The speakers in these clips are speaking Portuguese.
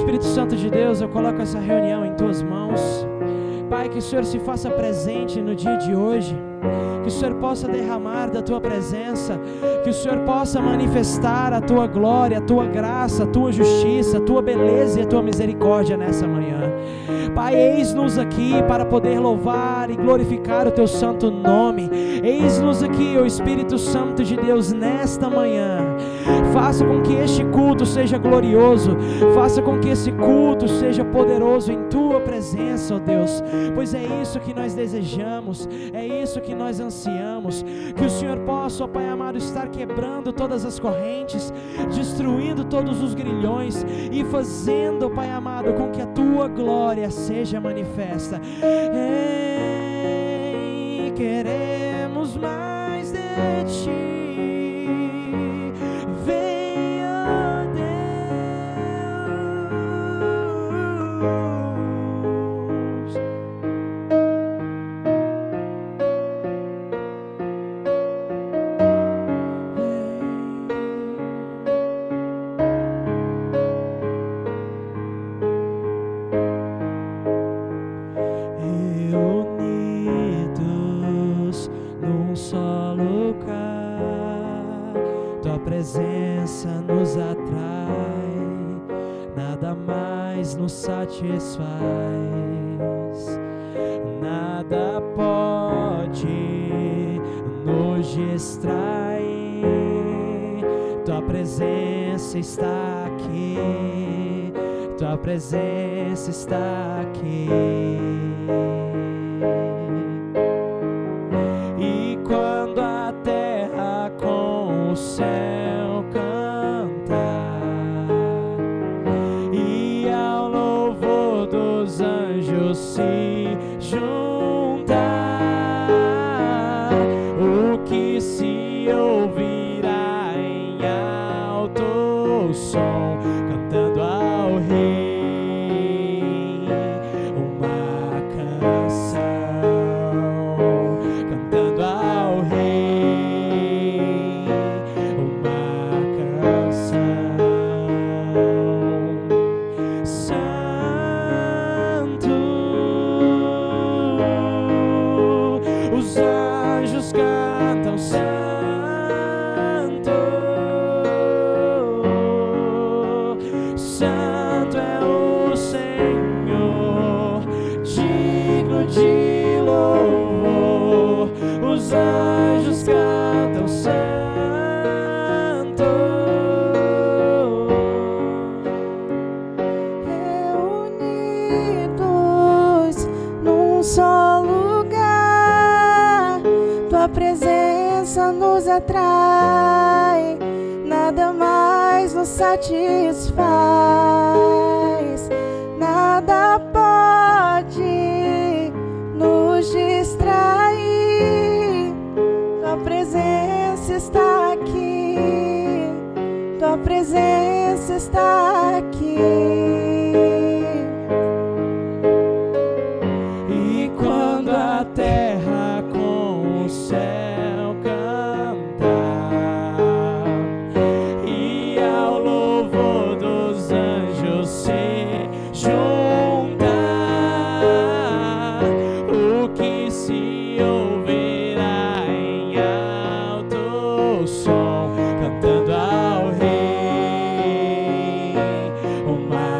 Espírito Santo de Deus, eu coloco essa reunião em Tuas mãos. Pai, que o Senhor se faça presente no dia de hoje, que o Senhor possa derramar da Tua presença, que o Senhor possa manifestar a Tua glória, a Tua graça, a Tua justiça, a Tua beleza e a Tua misericórdia nessa manhã. Pai, eis-nos aqui para poder louvar e glorificar o Teu santo nome. Eis-nos aqui, ó Espírito Santo de Deus, nesta manhã. Faça com que este culto seja glorioso, faça com que esse culto seja poderoso em Tua presença, ó Deus, pois é isso que nós desejamos, é isso que nós ansiamos, que o Senhor possa, ó Pai amado, estar quebrando todas as correntes, destruindo todos os grilhões e fazendo, ó Pai amado, com que a Tua glória seja manifesta. Ei, queremos mais de Ti. Presença nos atrai, nada mais nos satisfaz, nada pode nos distrair. Tua presença está aqui, Tua presença está aqui. E quando a terra com o céu se juntar, o que se ouvirá em alto som, cantando ao Rei uma canção, cantando ao Rei uma canção. Os anjos cantam santo, santo é o Senhor, digno de louvor. Os anjos cantam santo, reunidos num só lugar. Tua presença nos atrai, nada mais nos satisfaz, nada pode nos distrair. Tua presença está aqui, Tua presença está aqui. E quando a terra com o céu cantar e ao louvor dos anjos se juntar, o que se ouvirá em alto som, cantando ao Rei uma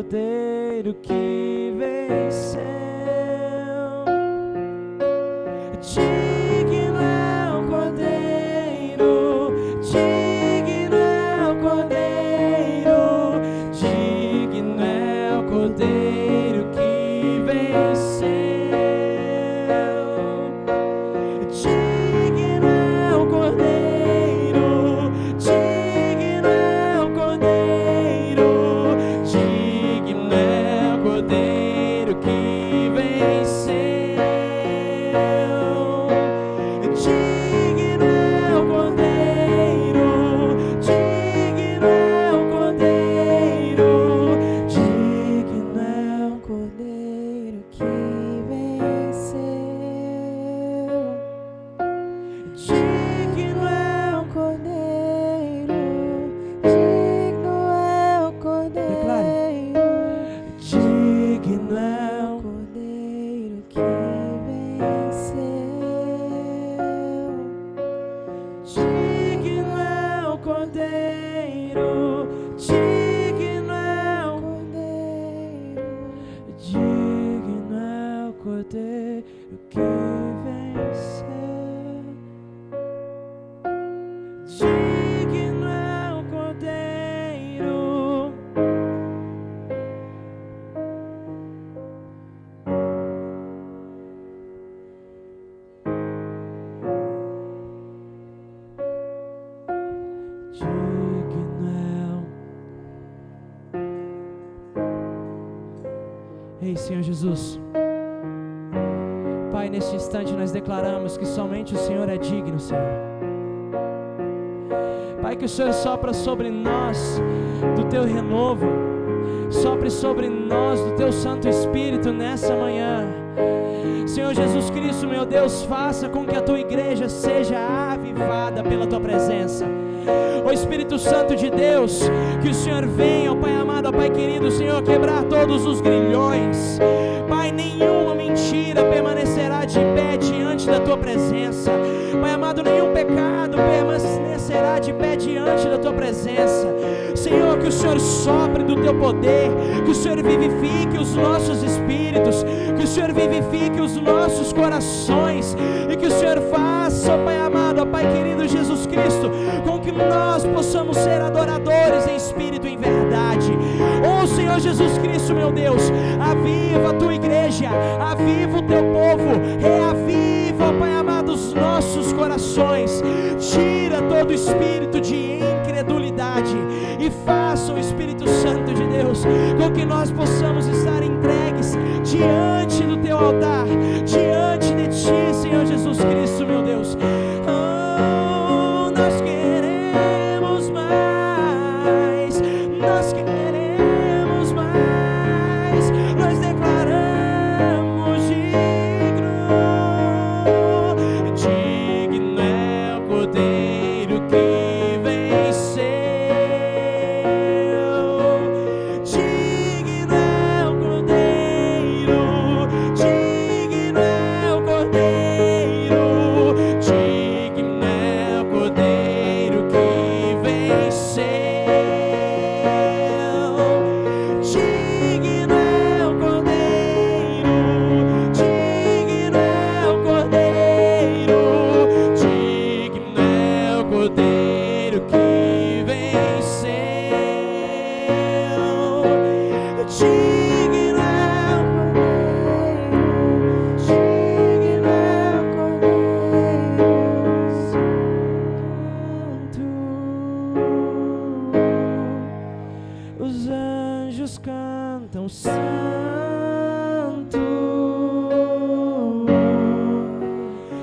Cordeiro que venceu. Digno é o Cordeiro, digno é o Cordeiro, digno é o Cordeiro que venceu. Digno é o Cordeiro, digno é o Cordeiro, digno é o Cordeiro que venceu. Digno é o Cordeiro, digno é o Cordeiro, digno é o Cordeiro que venceu. Digno é o Cordeiro, digno é o Cordeiro, digno é o Cordeiro que venceu. Digno é o Cordeiro, digno é o Cordeiro, digno é o Cordeiro que venceu. Digno é o Cordeiro. Digno é o... Ei, Senhor Jesus. Pai, neste instante nós declaramos que somente o Senhor é digno, Senhor. Pai, que o Senhor sopra sobre nós do Teu renovo, sopre sobre nós do Teu Santo Espírito nessa manhã. Senhor Jesus Cristo, meu Deus, faça com que a Tua igreja seja avivada pela Tua presença. Ó Espírito Santo de Deus, que o Senhor venha, ó Pai amado, ó Pai querido, Senhor, quebrar todos os grilhões. Pai, nenhuma mentira permanecerá de pé diante da Tua presença. Pai amado, nenhum pecado permanecerá de pé diante da Tua presença. Senhor, que o Senhor sopre do Teu poder, que o Senhor vivifique os nossos espíritos, que o Senhor vivifique os nossos corações, e que o Senhor faça, ó Pai amado, ó Pai querido Jesus Cristo, com que nós possamos ser adoradores em espírito e em verdade. Ó Senhor Jesus Cristo, meu Deus, aviva a Tua igreja, aviva o Teu povo, reaviva, ó Pai amado, os nossos corações, tira todo espírito de incredulidade e faça o Espírito Santo de Deus com que nós possamos estar entregues diante do Teu altar, diante de Ti, Senhor Jesus Cristo, meu Deus. Oh, nós queremos mais, nós queremos mais, nós declaramos digno, digno é o Cordeiro que venceu, digno é o Cordeiro, digno é o Cordeiro, digno é o Cordeiro que venceu, digno é o Cordeiro, digno é o Cordeiro, digno é o Cordeiro que venceu, digno é o Cordeiro, digno é o Cordeiro Santo. Os anjos cantam santo,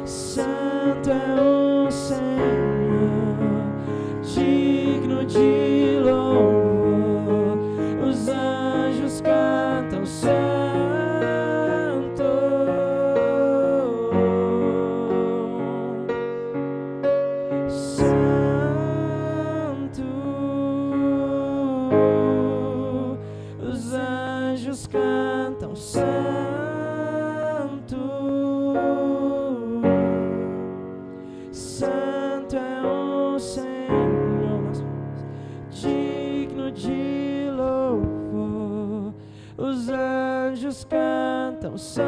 santo é o Senhor, digno de louvor. Os anjos cantam santo, santo. Os anjos cantam santo, santo é o Senhor, digno de louvor. os anjos cantam santo.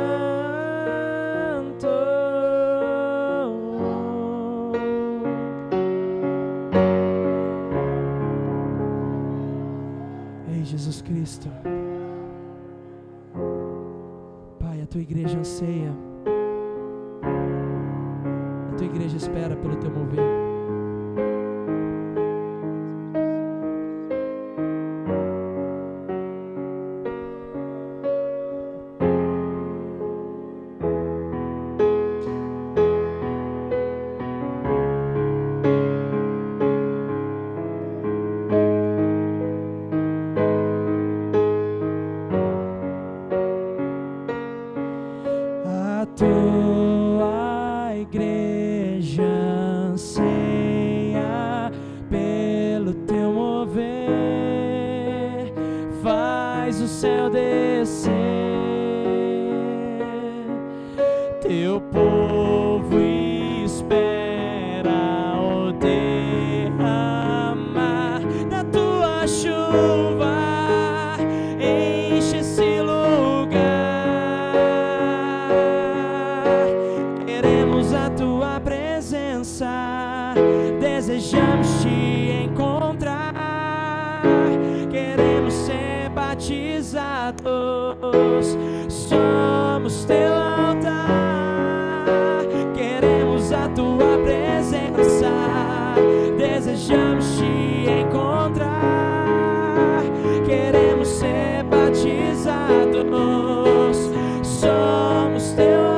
Ei, Jesus Cristo, Pai, a tua igreja anseia, a tua igreja espera pelo teu mover. Desejamos te encontrar, queremos ser batizados, somos teu altar, queremos a tua presença, desejamos te encontrar, queremos ser batizados, somos teu altar.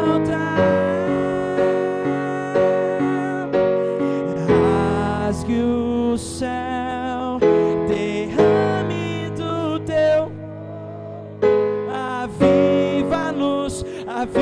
Rasgue o céu, derrame do teu, aviva-nos, aviva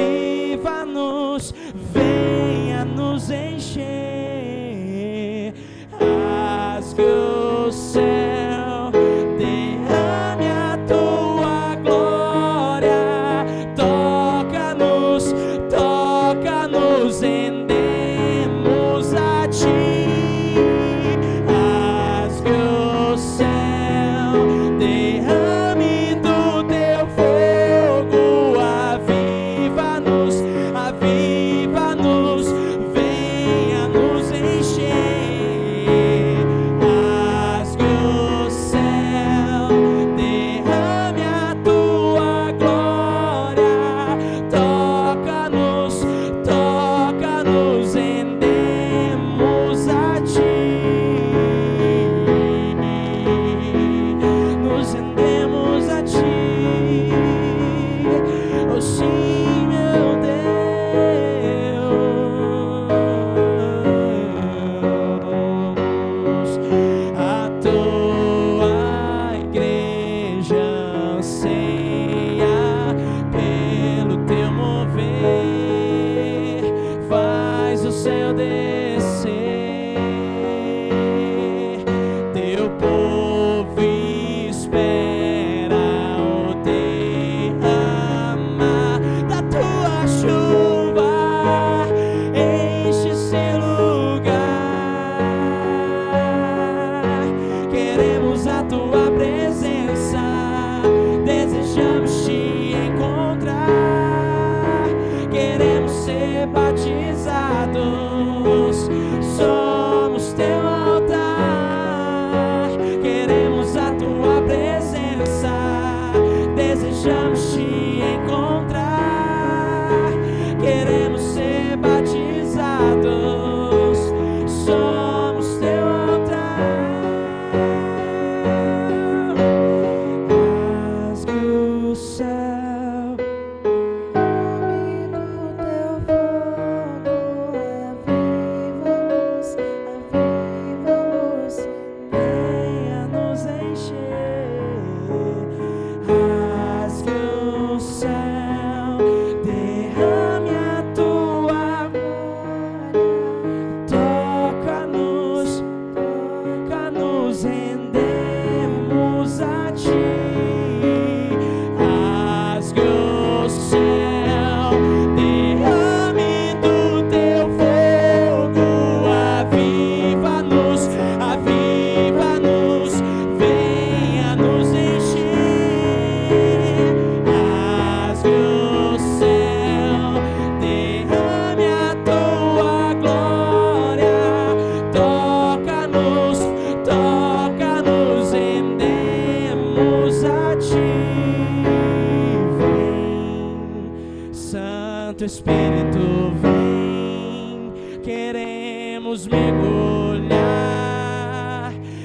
Santo Espírito, vem, queremos mergulhar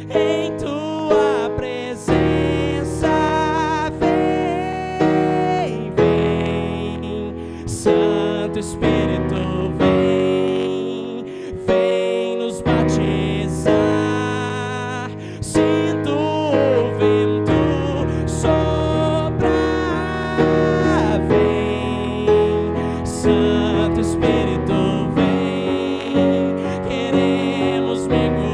em tua presença. Vem, vem, Santo Espírito, vem, vem nos batizar. Sinto o vento soprar. Vem, Santo Espírito, vem, queremos mergulhar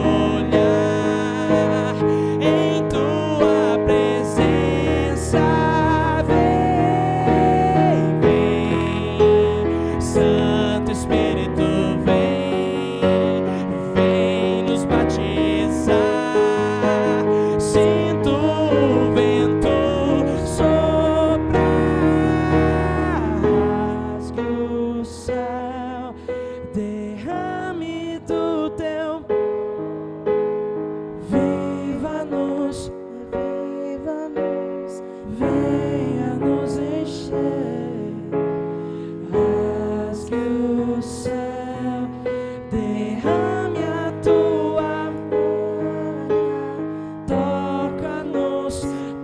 em tua presença. Vem, vem, Santo Espírito, vem, vem nos batizar. Sinto o vento soprar. Rasgue o céu, derrame do teu. Viva-nos, viva-nos, venha nos encher. Rasgue o céu, derrame a tua glória.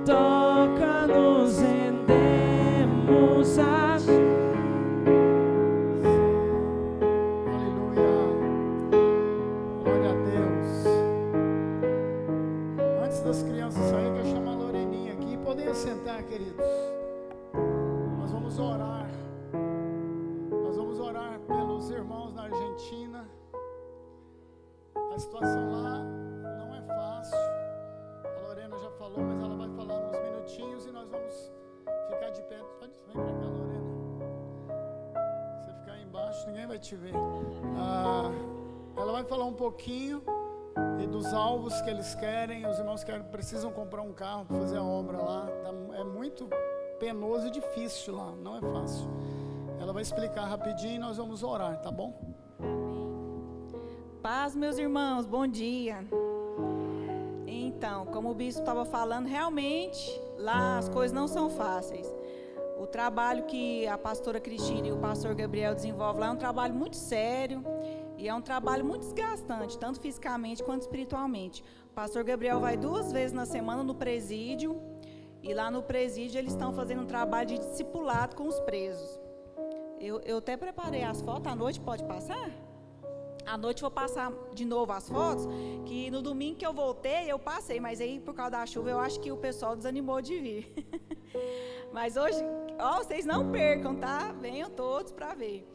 Toca-nos, rendemos a. Aleluia. Glória a Deus. Antes das crianças saírem, eu chamo a Loreninha aqui. Podem sentar, queridos. Nós vamos orar. Nós vamos orar pelos irmãos na Argentina. A situação lá não é fácil. A Lorena já falou, mas ela vai falar uns minutinhos e nós vamos ficar de pé. Vem pra cá, Lorena. Você ficar aí embaixo, ninguém vai te ver. Ela vai falar um pouquinho e dos alvos que eles querem. Os irmãos precisam comprar um carro para fazer a obra lá. É muito penoso e difícil lá, não é fácil. Ela vai explicar rapidinho e nós vamos orar, tá bom? Paz, meus irmãos, bom dia. Então, como o bispo estava falando, realmente lá as coisas não são fáceis. O trabalho que a pastora Cristina e o pastor Gabriel desenvolvem lá é um trabalho muito sério e é um trabalho muito desgastante, tanto fisicamente quanto espiritualmente. O pastor Gabriel vai 2 vezes na semana no presídio e lá no presídio eles estão fazendo um trabalho de discipulado com os presos. Eu até preparei as fotos, à noite pode passar? À noite eu vou passar de novo as fotos, que no domingo que eu voltei, eu passei, mas aí por causa da chuva eu acho que o pessoal desanimou de vir. Mas hoje, vocês não percam, tá? Venham todos para ver.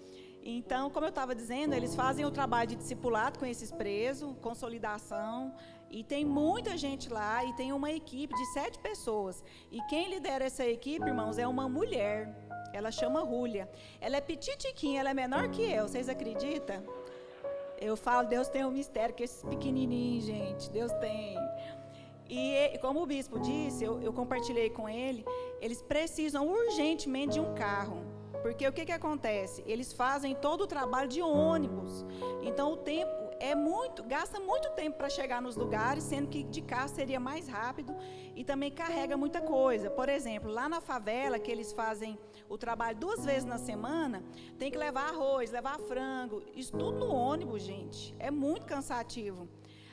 Então, como eu estava dizendo, eles fazem o trabalho de discipulado com esses presos, consolidação, e tem muita gente lá, e tem uma equipe de 7 pessoas. E quem lidera essa equipe, irmãos, é uma mulher, ela chama Rúlia. Ela é petitiquinha, ela é menor que eu, vocês acreditam? Eu falo, Deus tem um mistério com esses pequenininhos, gente, Deus tem. E como o bispo disse, eu compartilhei com ele, eles precisam urgentemente de um carro. Porque o que acontece? Eles fazem todo o trabalho de ônibus. Então o tempo gasta muito tempo para chegar nos lugares, sendo que de carro seria mais rápido e também carrega muita coisa. Por exemplo, lá na favela, que eles fazem o trabalho 2 vezes na semana, tem que levar arroz, levar frango, isso tudo no ônibus, gente. É muito cansativo.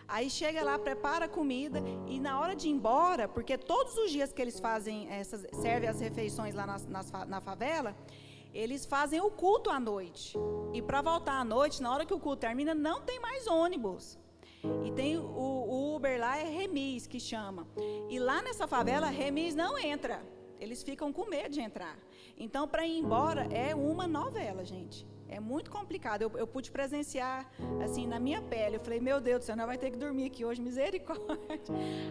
Aí chega lá, prepara a comida e na hora de ir embora, porque todos os dias que eles fazem servem as refeições lá na favela, eles fazem o culto à noite. E para voltar à noite, na hora que o culto termina, não tem mais ônibus. E tem o Uber lá, é remis que chama. E lá nessa favela, remis não entra. Eles ficam com medo de entrar. Então, para ir embora, é uma novela, gente. É muito complicado. Eu pude presenciar, assim, na minha pele. Eu falei, meu Deus do céu, nós vamos ter que dormir aqui hoje, misericórdia.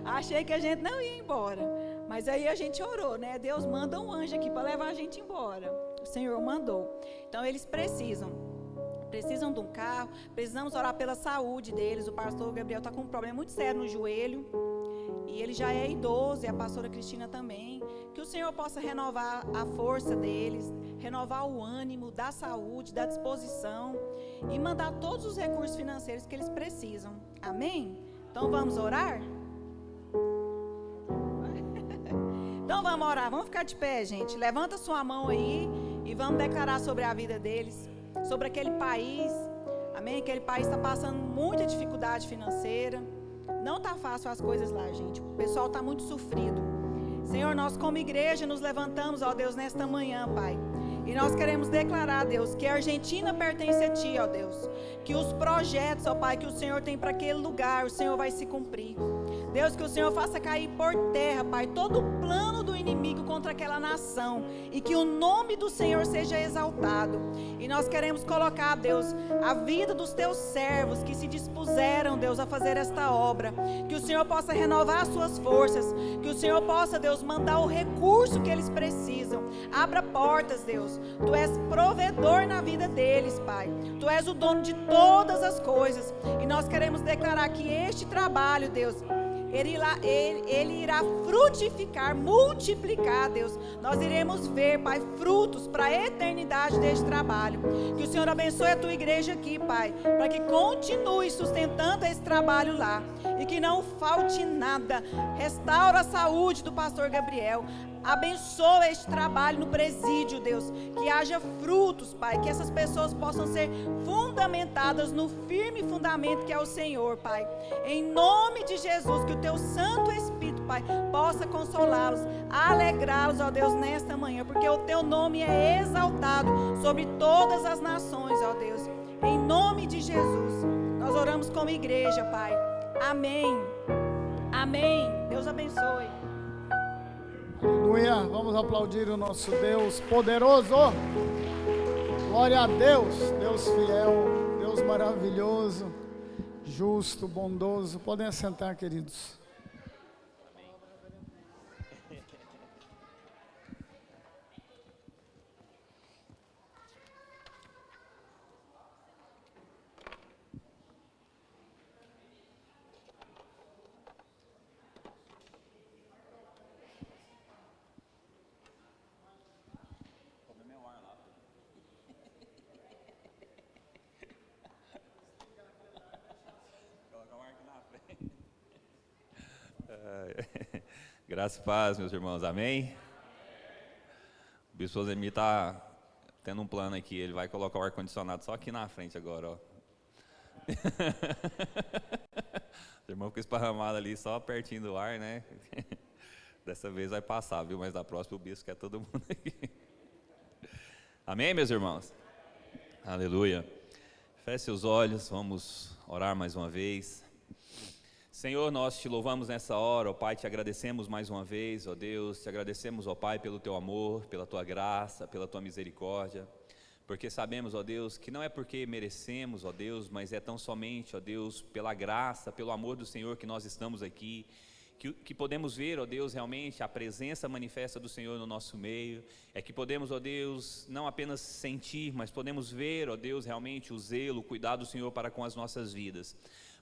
Achei que a gente não ia embora. Mas aí a gente orou, né? Deus manda um anjo aqui para levar a gente embora. O Senhor mandou. Então, eles precisam de um carro. Precisamos orar pela saúde deles. O pastor Gabriel está com um problema muito sério no joelho. E ele já é idoso, e a pastora Cristina também. Que o Senhor possa renovar a força deles, renovar o ânimo, da saúde, da disposição e mandar todos os recursos financeiros que eles precisam. Amém? Então vamos orar? Então vamos orar, vamos ficar de pé, gente. Levanta sua mão aí e vamos declarar sobre a vida deles, sobre aquele país, amém? Aquele país está passando muita dificuldade financeira, não está fácil as coisas lá, gente, o pessoal está muito sofrido. Senhor, nós como igreja nos levantamos, ó Deus, nesta manhã, Pai, e nós queremos declarar, Deus, que a Argentina pertence a Ti, ó Deus, que os projetos, ó Pai, que o Senhor tem para aquele lugar, o Senhor vai se cumprir. Deus, que o Senhor faça cair por terra, Pai, todo o plano do inimigo contra aquela nação, e que o nome do Senhor seja exaltado. E nós queremos colocar, Deus, a vida dos Teus servos que se dispuseram, Deus, a fazer esta obra, que o Senhor possa renovar as suas forças, que o Senhor possa, Deus, mandar o recurso que eles precisam. Abra portas, Deus, Tu és provedor na vida deles, Pai, Tu és o dono de todas as coisas, e nós queremos declarar que este trabalho, Deus, ele irá frutificar, multiplicar, Deus. Nós iremos ver, Pai, frutos para a eternidade deste trabalho. Que o Senhor abençoe a Tua igreja aqui, Pai, para que continue sustentando esse trabalho lá e que não falte nada. Restaura a saúde do pastor Gabriel. Abençoa este trabalho no presídio, Deus, que haja frutos, Pai, que essas pessoas possam ser fundamentadas no firme fundamento que é o Senhor, Pai, em nome de Jesus, que o Teu Santo Espírito, Pai, possa consolá-los, alegrá-los, ó Deus, nesta manhã, porque o Teu nome é exaltado sobre todas as nações, ó Deus, em nome de Jesus, nós oramos como igreja, Pai, amém, amém, Deus abençoe. Aleluia, vamos aplaudir o nosso Deus poderoso. Glória a Deus, Deus fiel, Deus maravilhoso, justo, bondoso. Podem assentar, queridos. Graça e paz, meus irmãos, amém? O Bispo Osemir está tendo um plano aqui, ele vai colocar o ar-condicionado só aqui na frente agora, ó. O irmão ficou esparramado ali, só pertinho do ar, né? Dessa vez vai passar, viu? Mas da próxima o Bispo quer todo mundo aqui. Amém, meus irmãos? Aleluia. Feche seus olhos, vamos orar mais uma vez. Senhor, nós te louvamos nessa hora, ó Pai, te agradecemos mais uma vez, ó Deus, te agradecemos, ó Pai, pelo Teu amor, pela Tua graça, pela Tua misericórdia, porque sabemos, ó Deus, que não é porque merecemos, ó Deus, mas é tão somente, ó Deus, pela graça, pelo amor do Senhor que nós estamos aqui, que podemos ver, ó Deus, realmente a presença manifesta do Senhor no nosso meio, é que podemos, ó Deus, não apenas sentir, mas podemos ver, ó Deus, realmente o zelo, o cuidado do Senhor para com as nossas vidas.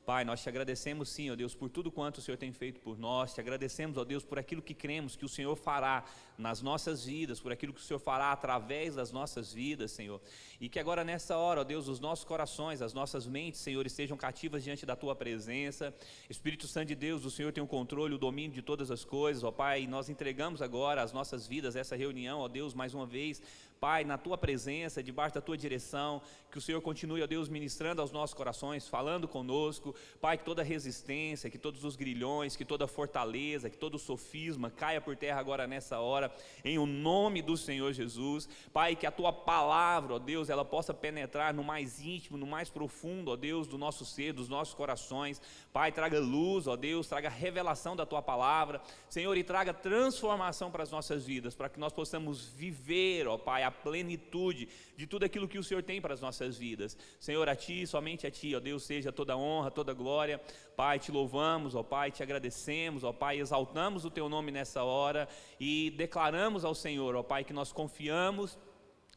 Pai, nós te agradecemos sim, ó Deus, por tudo quanto o Senhor tem feito por nós, te agradecemos, ó Deus, por aquilo que cremos que o Senhor fará nas nossas vidas, por aquilo que o Senhor fará através das nossas vidas, Senhor, e que agora nessa hora, ó Deus, os nossos corações, as nossas mentes, Senhor, estejam cativas diante da Tua presença. Espírito Santo de Deus, o Senhor tem o controle, o domínio de todas as coisas, ó Pai, e nós entregamos agora as nossas vidas, essa reunião, ó Deus, mais uma vez, Pai, na Tua presença, debaixo da Tua direção, que o Senhor continue, ó Deus, ministrando aos nossos corações, falando conosco, Pai, que toda resistência, que todos os grilhões, que toda fortaleza, que todo sofisma caia por terra agora nessa hora, em o nome do Senhor Jesus. Pai, que a Tua palavra, ó Deus, ela possa penetrar no mais íntimo, no mais profundo, ó Deus, do nosso ser, dos nossos corações. Pai, traga luz, ó Deus, traga revelação da Tua palavra, Senhor, e traga transformação para as nossas vidas, para que nós possamos viver, ó Pai, a plenitude de tudo aquilo que o Senhor tem para as nossas vidas. Senhor, a Ti, somente a Ti, ó Deus, seja toda honra, toda glória. Pai, te louvamos, ó Pai, te agradecemos, ó Pai, exaltamos o Teu nome nessa hora e declaramos ao Senhor, ó Pai, que nós confiamos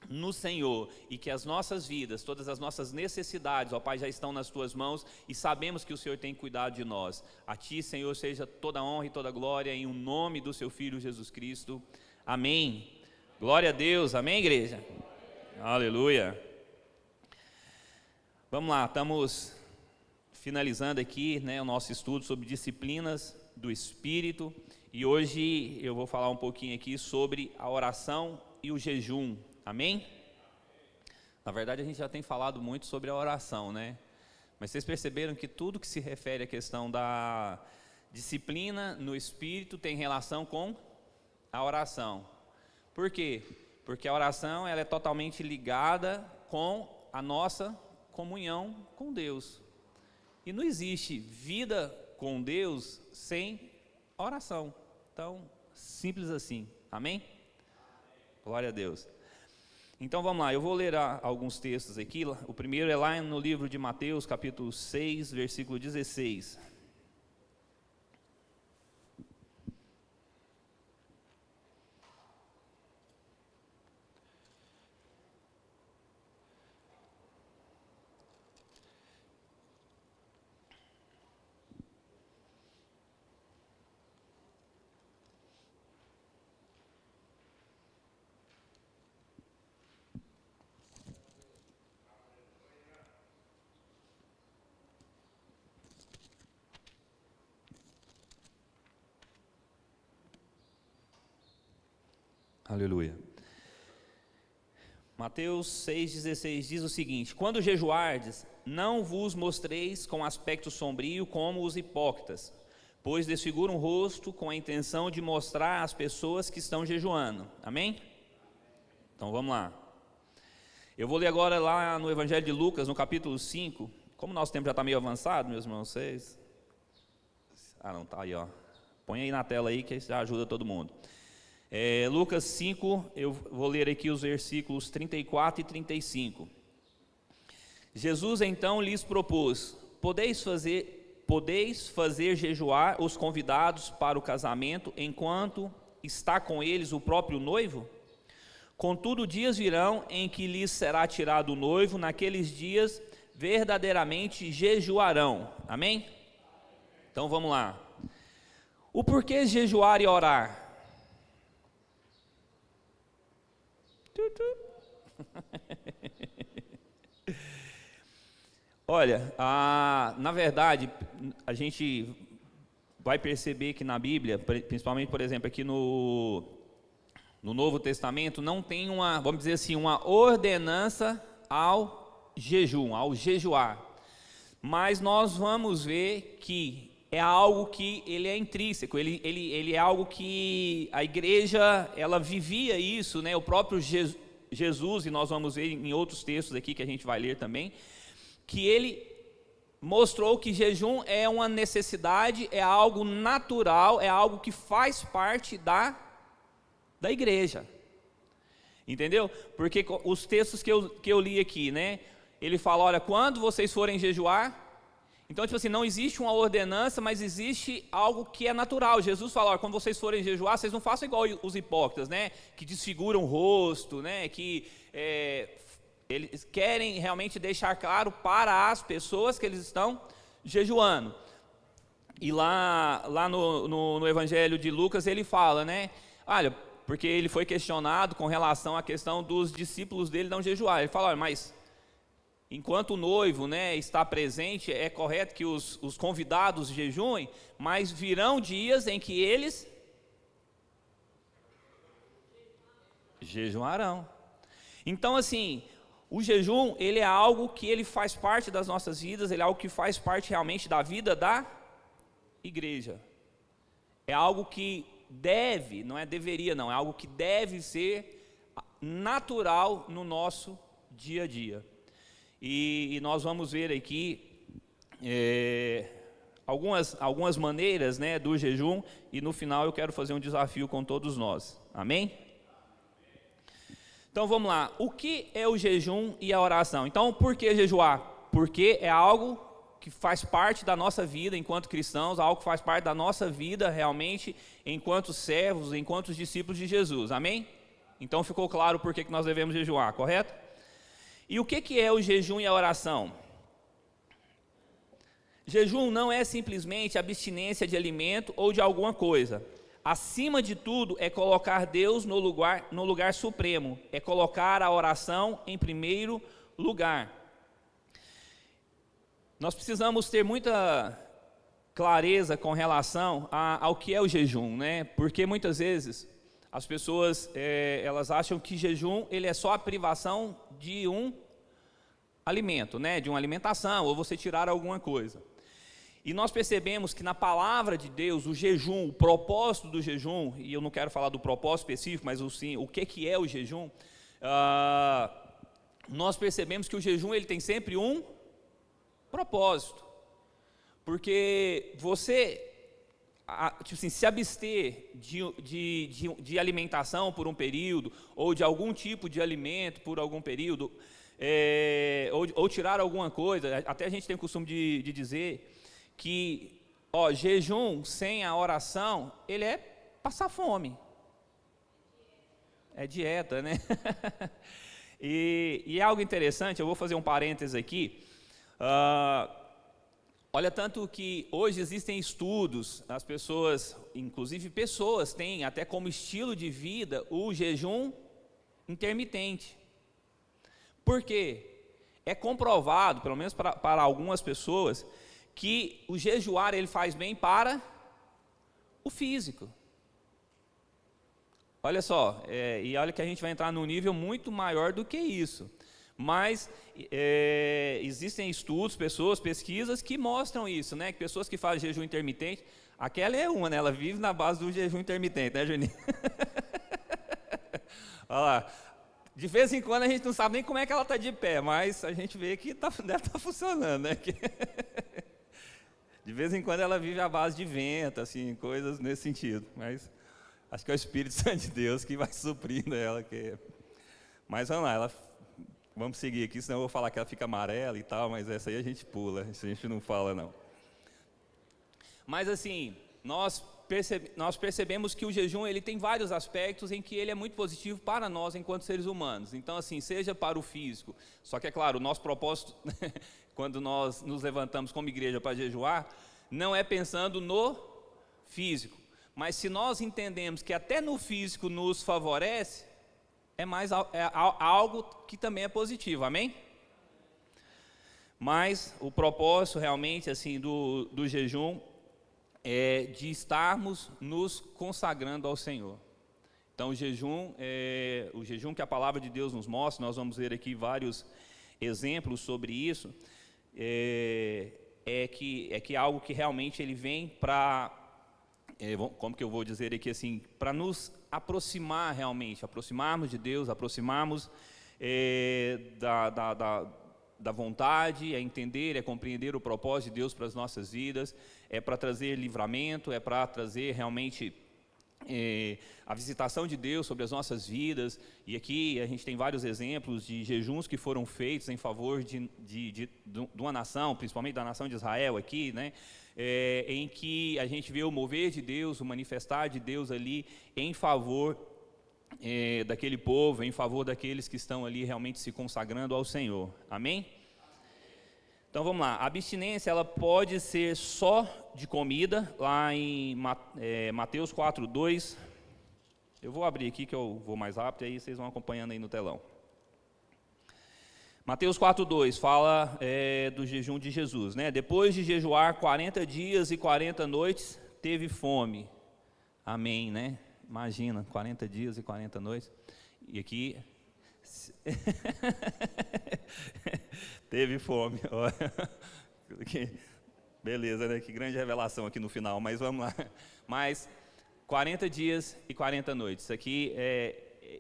no Senhor e que as nossas vidas, todas as nossas necessidades, ó Pai, já estão nas Tuas mãos e sabemos que o Senhor tem cuidado de nós. A Ti, Senhor, seja toda honra e toda glória em o nome do Seu Filho Jesus Cristo. Amém. Glória a Deus, amém, igreja? Aleluia. Vamos lá, estamos finalizando aqui, né, o nosso estudo sobre disciplinas do Espírito, e hoje eu vou falar um pouquinho aqui sobre a oração e o jejum, Amém? Na verdade, a gente já tem falado muito sobre a oração, né? Mas vocês perceberam que tudo que se refere à questão da disciplina no Espírito tem relação com a oração. Por quê? Porque a oração ela é totalmente ligada com a nossa comunhão com Deus. E não existe vida com Deus sem oração. Então, simples assim. Amém? Glória a Deus. Então vamos lá, eu vou ler alguns textos aqui. O primeiro é lá no livro de Mateus, capítulo 6, versículo 16. Aleluia. Mateus 6,16 diz o seguinte: quando jejuardes, não vos mostreis com aspecto sombrio como os hipócritas, pois desfiguram o rosto com a intenção de mostrar às pessoas que estão jejuando. Amém? Então vamos lá. Eu vou ler agora lá no Evangelho de Lucas, no capítulo 5. Como o nosso tempo já está meio avançado, meus irmãos, vocês... não, está aí, ó. Põe aí na tela aí que já ajuda todo mundo. Lucas 5, eu vou ler aqui os versículos 34 e 35. Jesus então lhes propôs: podeis fazer jejuar os convidados para o casamento, enquanto está com eles o próprio noivo? Contudo, dias virão em que lhes será tirado o noivo, naqueles dias verdadeiramente jejuarão. Amém? Então vamos lá. O porquê jejuar e orar? Olha, na verdade, a gente vai perceber que na Bíblia, principalmente, por exemplo, aqui no Novo Testamento, não tem uma, vamos dizer assim, uma ordenança ao jejum, ao jejuar. Mas nós vamos ver que é algo que ele é intrínseco, ele é algo que a igreja, ela vivia isso, né? O próprio Jesus, e nós vamos ver em outros textos aqui que a gente vai ler também, que ele mostrou que jejum é uma necessidade, é algo natural, é algo que faz parte da igreja. Entendeu? Porque os textos que eu li aqui, né? Ele fala, olha, quando vocês forem jejuar, então, tipo assim, não existe uma ordenança, mas existe algo que é natural. Jesus fala, olha, quando vocês forem jejuar, vocês não façam igual os hipócritas, né? Que desfiguram o rosto, né? Que eles querem realmente deixar claro para as pessoas que eles estão jejuando. E lá no Evangelho de Lucas ele fala, né? Olha, porque ele foi questionado com relação à questão dos discípulos dele não jejuar. Ele fala, olha, mas enquanto o noivo, né, está presente, é correto que os convidados jejuem, mas virão dias em que eles jejuarão. Então, assim, o jejum, ele é algo que ele faz parte das nossas vidas, ele é algo que faz parte realmente da vida da igreja. É algo que deve, não é deveria não, é algo que deve ser natural no nosso dia a dia. E nós vamos ver aqui algumas maneiras, né, do jejum, e no final eu quero fazer um desafio com todos nós. Amém? Então vamos lá, o que é o jejum e a oração? Então por que jejuar? Porque é algo que faz parte da nossa vida enquanto cristãos, algo que faz parte da nossa vida realmente enquanto servos, enquanto discípulos de Jesus. Amém? Então ficou claro por que nós devemos jejuar, correto? E o que é o jejum e a oração? Jejum não é simplesmente abstinência de alimento ou de alguma coisa. Acima de tudo, é colocar Deus no lugar supremo. É colocar a oração em primeiro lugar. Nós precisamos ter muita clareza com relação ao que é o jejum, né? Porque muitas vezes as pessoas elas acham que jejum ele é só a privação de um alimento, né? De uma alimentação, ou você tirar alguma coisa. E nós percebemos que na palavra de Deus, o jejum, o propósito do jejum, e eu não quero falar do propósito específico, mas sim, o que é o jejum, nós percebemos que o jejum ele tem sempre um propósito. Porque você, tipo assim, se abster de alimentação por um período, ou de algum tipo de alimento por algum período, ou tirar alguma coisa, até a gente tem o costume de dizer que jejum sem a oração, ele é passar fome. É dieta, né? e é algo interessante, eu vou fazer um parênteses aqui. Olha, tanto que hoje existem estudos, as pessoas, inclusive pessoas, têm até como estilo de vida o jejum intermitente. Por quê? É comprovado, pelo menos para algumas pessoas, que o jejuar ele faz bem para o físico. Olha só, e olha que a gente vai entrar num nível muito maior do que isso. Mas existem estudos, pesquisas que mostram isso, né? Que pessoas que fazem jejum intermitente, aquela é uma, né? Ela vive na base do jejum intermitente, né, Juninho? Olha lá. De vez em quando a gente não sabe nem como é que ela está de pé, mas a gente vê que deve estar funcionando, né? De vez em quando ela vive à base de vento, assim, coisas nesse sentido. Mas acho que é o Espírito Santo de Deus que vai suprindo ela. Mas vamos lá, vamos seguir aqui, senão eu vou falar que ela fica amarela e tal, mas essa aí a gente pula, isso a gente não fala não. Mas assim, nós percebemos que o jejum ele tem vários aspectos em que ele é muito positivo para nós enquanto seres humanos. Então assim, seja para o físico, só que é claro, o nosso propósito, quando nós nos levantamos como igreja para jejuar, não é pensando no físico, mas se nós entendemos que até no físico nos favorece, é algo que também é positivo, amém? Mas o propósito realmente assim do jejum é de estarmos nos consagrando ao Senhor. Então o jejum que a palavra de Deus nos mostra, nós vamos ver aqui vários exemplos sobre isso, é que algo que realmente ele vem para, como que eu vou dizer aqui assim, para nos aproximar realmente, aproximarmos de Deus, aproximarmos da vontade, entender, compreender o propósito de Deus para as nossas vidas, para trazer livramento, para trazer realmente a visitação de Deus sobre as nossas vidas. E aqui a gente tem vários exemplos de jejuns que foram feitos em favor de uma nação, principalmente da nação de Israel aqui, né? Em que a gente vê o mover de Deus, o manifestar de Deus ali em favor daquele povo, em favor daqueles que estão ali realmente se consagrando ao Senhor. Amém? Então vamos lá, a abstinência ela pode ser só de comida, lá em Mateus 4:2, eu vou abrir aqui que eu vou mais rápido, aí vocês vão acompanhando aí no telão. Mateus 4:2 fala do jejum de Jesus, né? Depois de jejuar 40 dias e 40 noites, teve fome. Amém, né? Imagina, 40 dias e 40 noites. E aqui teve fome. Beleza, né? Que grande revelação aqui no final, mas vamos lá. Mas 40 dias e 40 noites. Aqui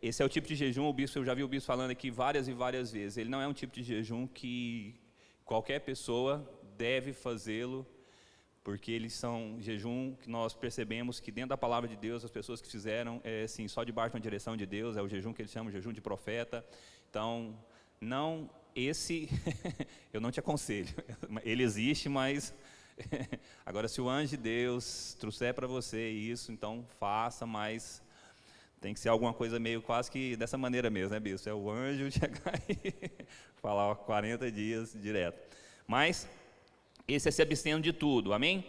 esse é o tipo de jejum, eu já vi o bispo falando aqui várias e várias vezes. Ele não é um tipo de jejum que qualquer pessoa deve fazê-lo, porque eles são jejum que nós percebemos que dentro da palavra de Deus, as pessoas que fizeram, assim, só debaixo de uma direção de Deus, é o jejum que eles chamam de jejum de profeta. Então, eu não te aconselho, ele existe, mas agora se o anjo de Deus trouxer para você isso, então faça, mas tem que ser alguma coisa meio quase que dessa maneira mesmo, né, bispo? É o anjo chegar e falar 40 dias direto. Mas esse é se abstendo de tudo, amém?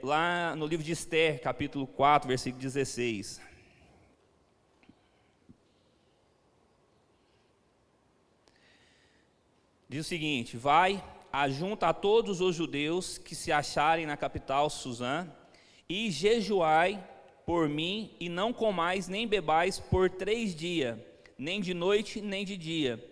Lá no livro de Esther, capítulo 4, versículo 16. Diz o seguinte: vai, ajunta a todos os judeus que se acharem na capital Suzã, e jejuai por mim, e não comais nem bebais por 3 dias, nem de noite nem de dia.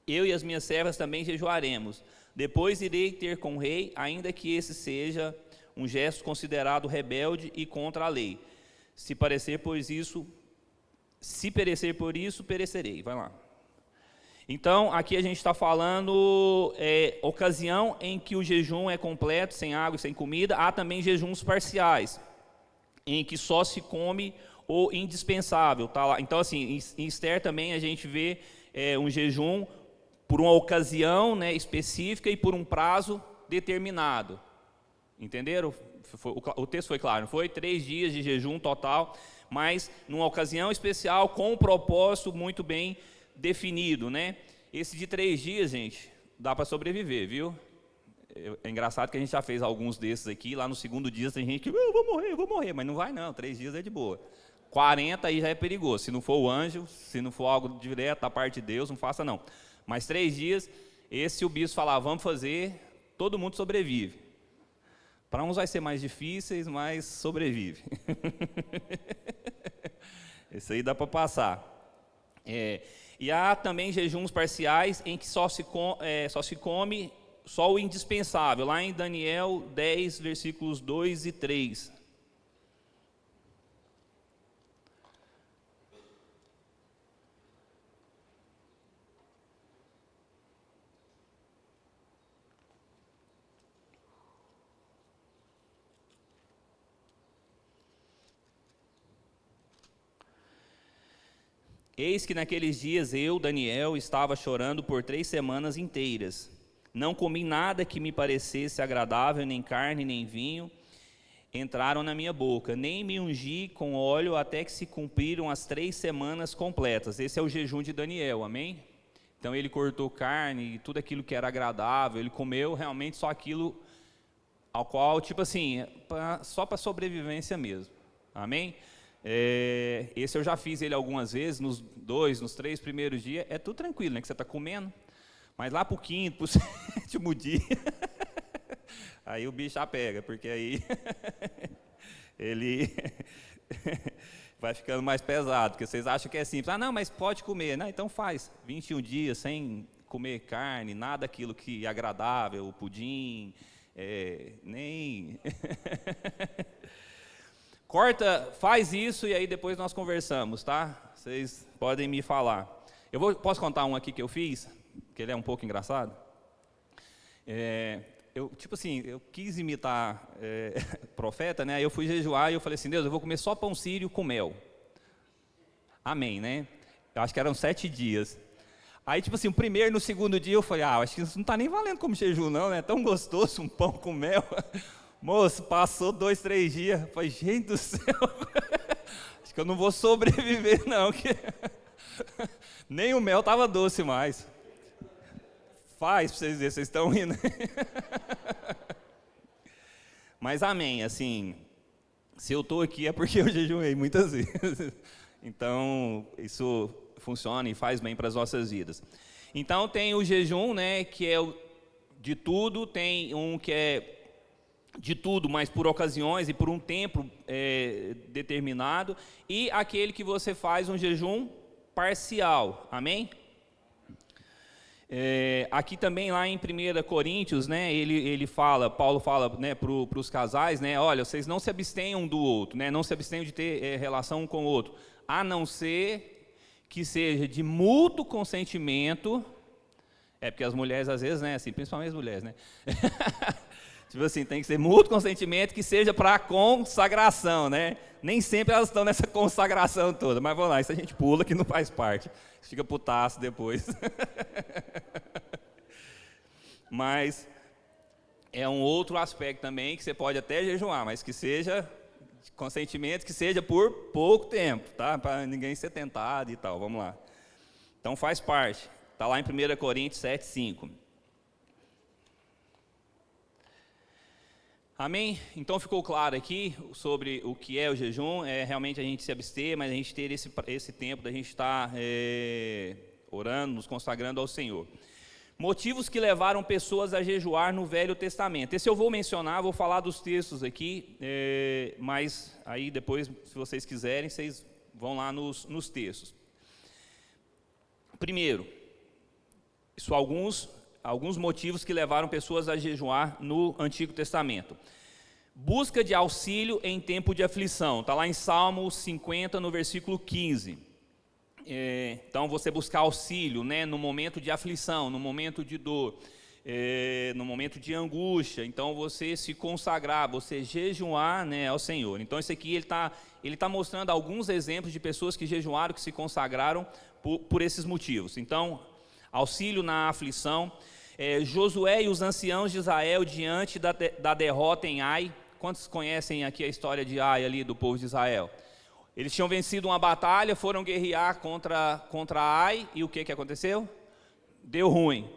Eu e as minhas servas também jejuaremos. Depois irei ter com o rei, ainda que esse seja um gesto considerado rebelde e contra a lei. Se perecer por isso, perecerei. Vai lá. Então, aqui a gente está falando ocasião em que o jejum é completo, sem água e sem comida. Há também jejuns parciais, em que só se come o indispensável. Tá lá. Então, assim, em Esther também a gente vê um jejum por uma ocasião, né, específica e por um prazo determinado. Entenderam? O texto foi claro, não foi? 3 dias de jejum total, mas numa ocasião especial, com um propósito muito bem definido, né? Esse de 3 dias, gente, dá para sobreviver, viu? É engraçado que a gente já fez alguns desses aqui, lá no segundo dia tem gente que, eu vou morrer, mas não vai não, 3 dias é de boa. 40 aí já é perigoso, se não for o anjo, se não for algo direto da parte de Deus, não faça não. Mas 3 dias, esse o bispo falava, vamos fazer, todo mundo sobrevive. Para uns vai ser mais difíceis, mas sobrevive. Isso aí dá para passar. E há também jejuns parciais em que só se come só o indispensável, lá em Daniel 10, versículos 2 e 3. Eis que naqueles dias eu, Daniel, estava chorando por 3 semanas inteiras. Não comi nada que me parecesse agradável, nem carne, nem vinho entraram na minha boca, nem me ungi com óleo até que se cumpriram as 3 semanas completas. Esse é o jejum de Daniel, amém? Então ele cortou carne, tudo aquilo que era agradável, ele comeu realmente só aquilo ao qual, tipo assim, só para sobrevivência mesmo, amém? Esse eu já fiz ele algumas vezes, nos 3 primeiros dias, é tudo tranquilo, né, que você está comendo, mas lá para o 5º, para o 7º dia, aí o bicho já pega, porque aí ele vai ficando mais pesado, porque vocês acham que é simples, não, mas pode comer, não, então faz, 21 dias sem comer carne, nada aquilo que é agradável, o pudim, nem... Corta, faz isso e aí depois nós conversamos, tá? Vocês podem me falar. Posso contar um aqui que eu fiz, que ele é um pouco engraçado? Eu quis imitar profeta, né? Aí eu fui jejuar e eu falei assim, Deus, eu vou comer só pão sírio com mel. Amém, né? Eu acho que eram 7 dias. Aí, o primeiro e no segundo dia eu falei, acho que isso não está nem valendo como jejum não, né? É tão gostoso um pão com mel. Moço, passou 2, 3 dias, eu falei, gente do céu, acho que eu não vou sobreviver não, que nem o mel estava doce mais. Faz para vocês verem, vocês estão rindo. Mas amém, assim, se eu estou aqui é porque eu jejuei muitas vezes. Então, isso funciona e faz bem para as nossas vidas. Então, tem o jejum, né, que é o de tudo, tem um que é de tudo, mas por ocasiões e por um tempo determinado, e aquele que você faz um jejum parcial, amém? Aqui também lá em 1 Coríntios, né, Paulo fala, né, para os casais, né, olha, vocês não se abstenham um do outro, né, não se abstenham de ter relação um com o outro, a não ser que seja de mútuo consentimento, porque as mulheres às vezes, né, assim, principalmente as mulheres, né, tem que ser mútuo consentimento que seja para consagração, né? Nem sempre elas estão nessa consagração toda, mas vamos lá, isso a gente pula que não faz parte. Fica putaço depois. Mas é um outro aspecto também que você pode até jejuar, mas que seja consentimento, que seja por pouco tempo, tá? Para ninguém ser tentado e tal, vamos lá. Então faz parte. Está lá em 1 Coríntios 7, 5. Amém? Então ficou claro aqui sobre o que é o jejum, realmente a gente se abster, mas a gente ter esse tempo da gente estar orando, nos consagrando ao Senhor. Motivos que levaram pessoas a jejuar no Velho Testamento. Esse eu vou mencionar, vou falar dos textos aqui, mas aí depois, se vocês quiserem, vocês vão lá nos textos. Primeiro, alguns motivos que levaram pessoas a jejuar no Antigo Testamento. Busca de auxílio em tempo de aflição. Está lá em Salmo 50, no versículo 15. Então, você buscar auxílio, né, no momento de aflição, no momento de dor, no momento de angústia. Então, você se consagrar, você jejuar, né, ao Senhor. Então, isso aqui ele tá mostrando alguns exemplos de pessoas que jejuaram, que se consagraram por esses motivos. Então, auxílio na aflição. Josué e os anciãos de Israel diante da derrota em Ai. Quantos conhecem aqui a história de Ai, ali, do povo de Israel? Eles tinham vencido uma batalha, foram guerrear contra Ai, e o que aconteceu? Deu ruim.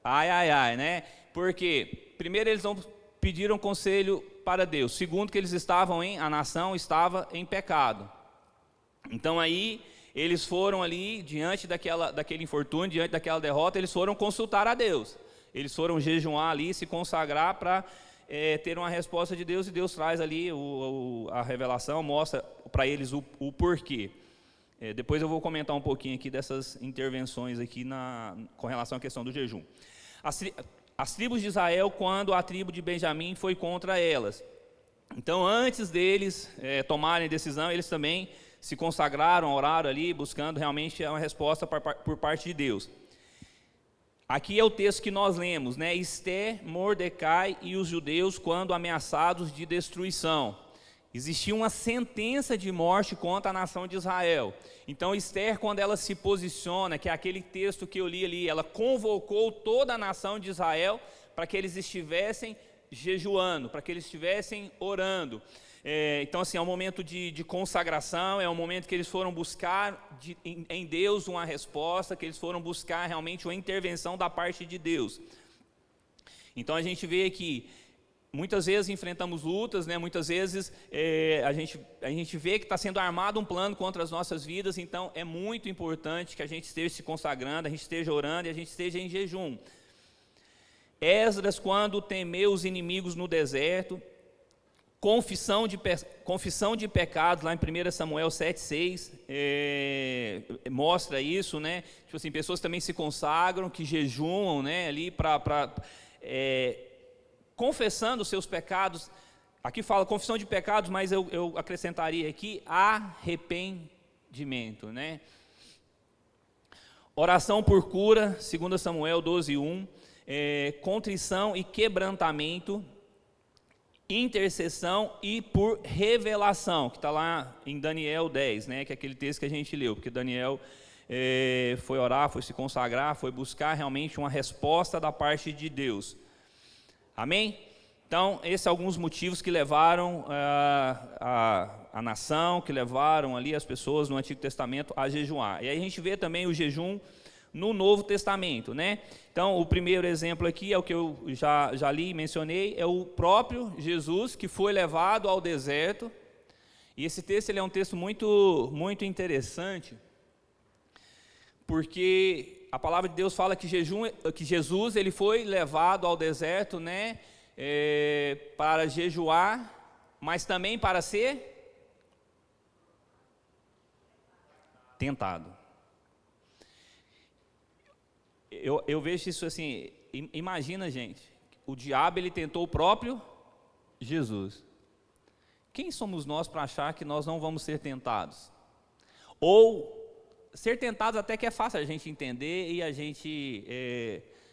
Ai, né? Porque, primeiro, eles não pediram conselho para Deus. Segundo, que a nação estava em pecado. Então, aí, eles foram ali, diante daquele infortúnio, diante daquela derrota, eles foram consultar a Deus. Eles foram jejuar ali, se consagrar para ter uma resposta de Deus, e Deus traz ali a revelação, mostra para eles o porquê. Depois eu vou comentar um pouquinho aqui dessas intervenções aqui com relação à questão do jejum. As tribos de Israel, quando a tribo de Benjamim foi contra elas. Então, antes deles tomarem decisão, eles também se consagraram, oraram ali, buscando realmente uma resposta por parte de Deus. Aqui é o texto que nós lemos, né? Ester, Mordecai e os judeus, quando ameaçados de destruição. Existia uma sentença de morte contra a nação de Israel. Então, Ester, quando ela se posiciona, que é aquele texto que eu li ali, ela convocou toda a nação de Israel para que eles estivessem jejuando, para que eles estivessem orando. Então, assim, é um momento de consagração, é um momento que eles foram buscar em Deus uma resposta, que eles foram buscar realmente uma intervenção da parte de Deus. Então, a gente vê que muitas vezes enfrentamos lutas, né? Muitas vezes a gente vê que está sendo armado um plano contra as nossas vidas. Então, é muito importante que a gente esteja se consagrando, a gente esteja orando e a gente esteja em jejum. Esdras, quando temeu os inimigos no deserto. Confissão de pecados, lá em 1 Samuel 7,6, mostra isso, né? Tipo assim, pessoas também se consagram, que jejuam, né? Ali confessando os seus pecados. Aqui fala confissão de pecados, mas eu acrescentaria aqui arrependimento, né? Oração por cura, 2 Samuel 12,1, contrição e quebrantamento, intercessão e por revelação, que está lá em Daniel 10, né, que é aquele texto que a gente leu, porque Daniel foi orar, foi se consagrar, foi buscar realmente uma resposta da parte de Deus. Amém? Então, esses são alguns motivos que levaram a nação, que levaram ali as pessoas no Antigo Testamento a jejuar. E aí a gente vê também o jejum no Novo Testamento, né? Então, o primeiro exemplo aqui é o que eu já li e mencionei, é o próprio Jesus que foi levado ao deserto. E esse texto ele é um texto muito, muito interessante, porque a palavra de Deus fala que Jesus ele foi levado ao deserto, né, para jejuar, mas também para ser tentado. Eu vejo isso assim, imagina, gente, o diabo ele tentou o próprio Jesus. Quem somos nós para achar que nós não vamos ser tentados? Ou ser tentados até que é fácil a gente entender e a gente,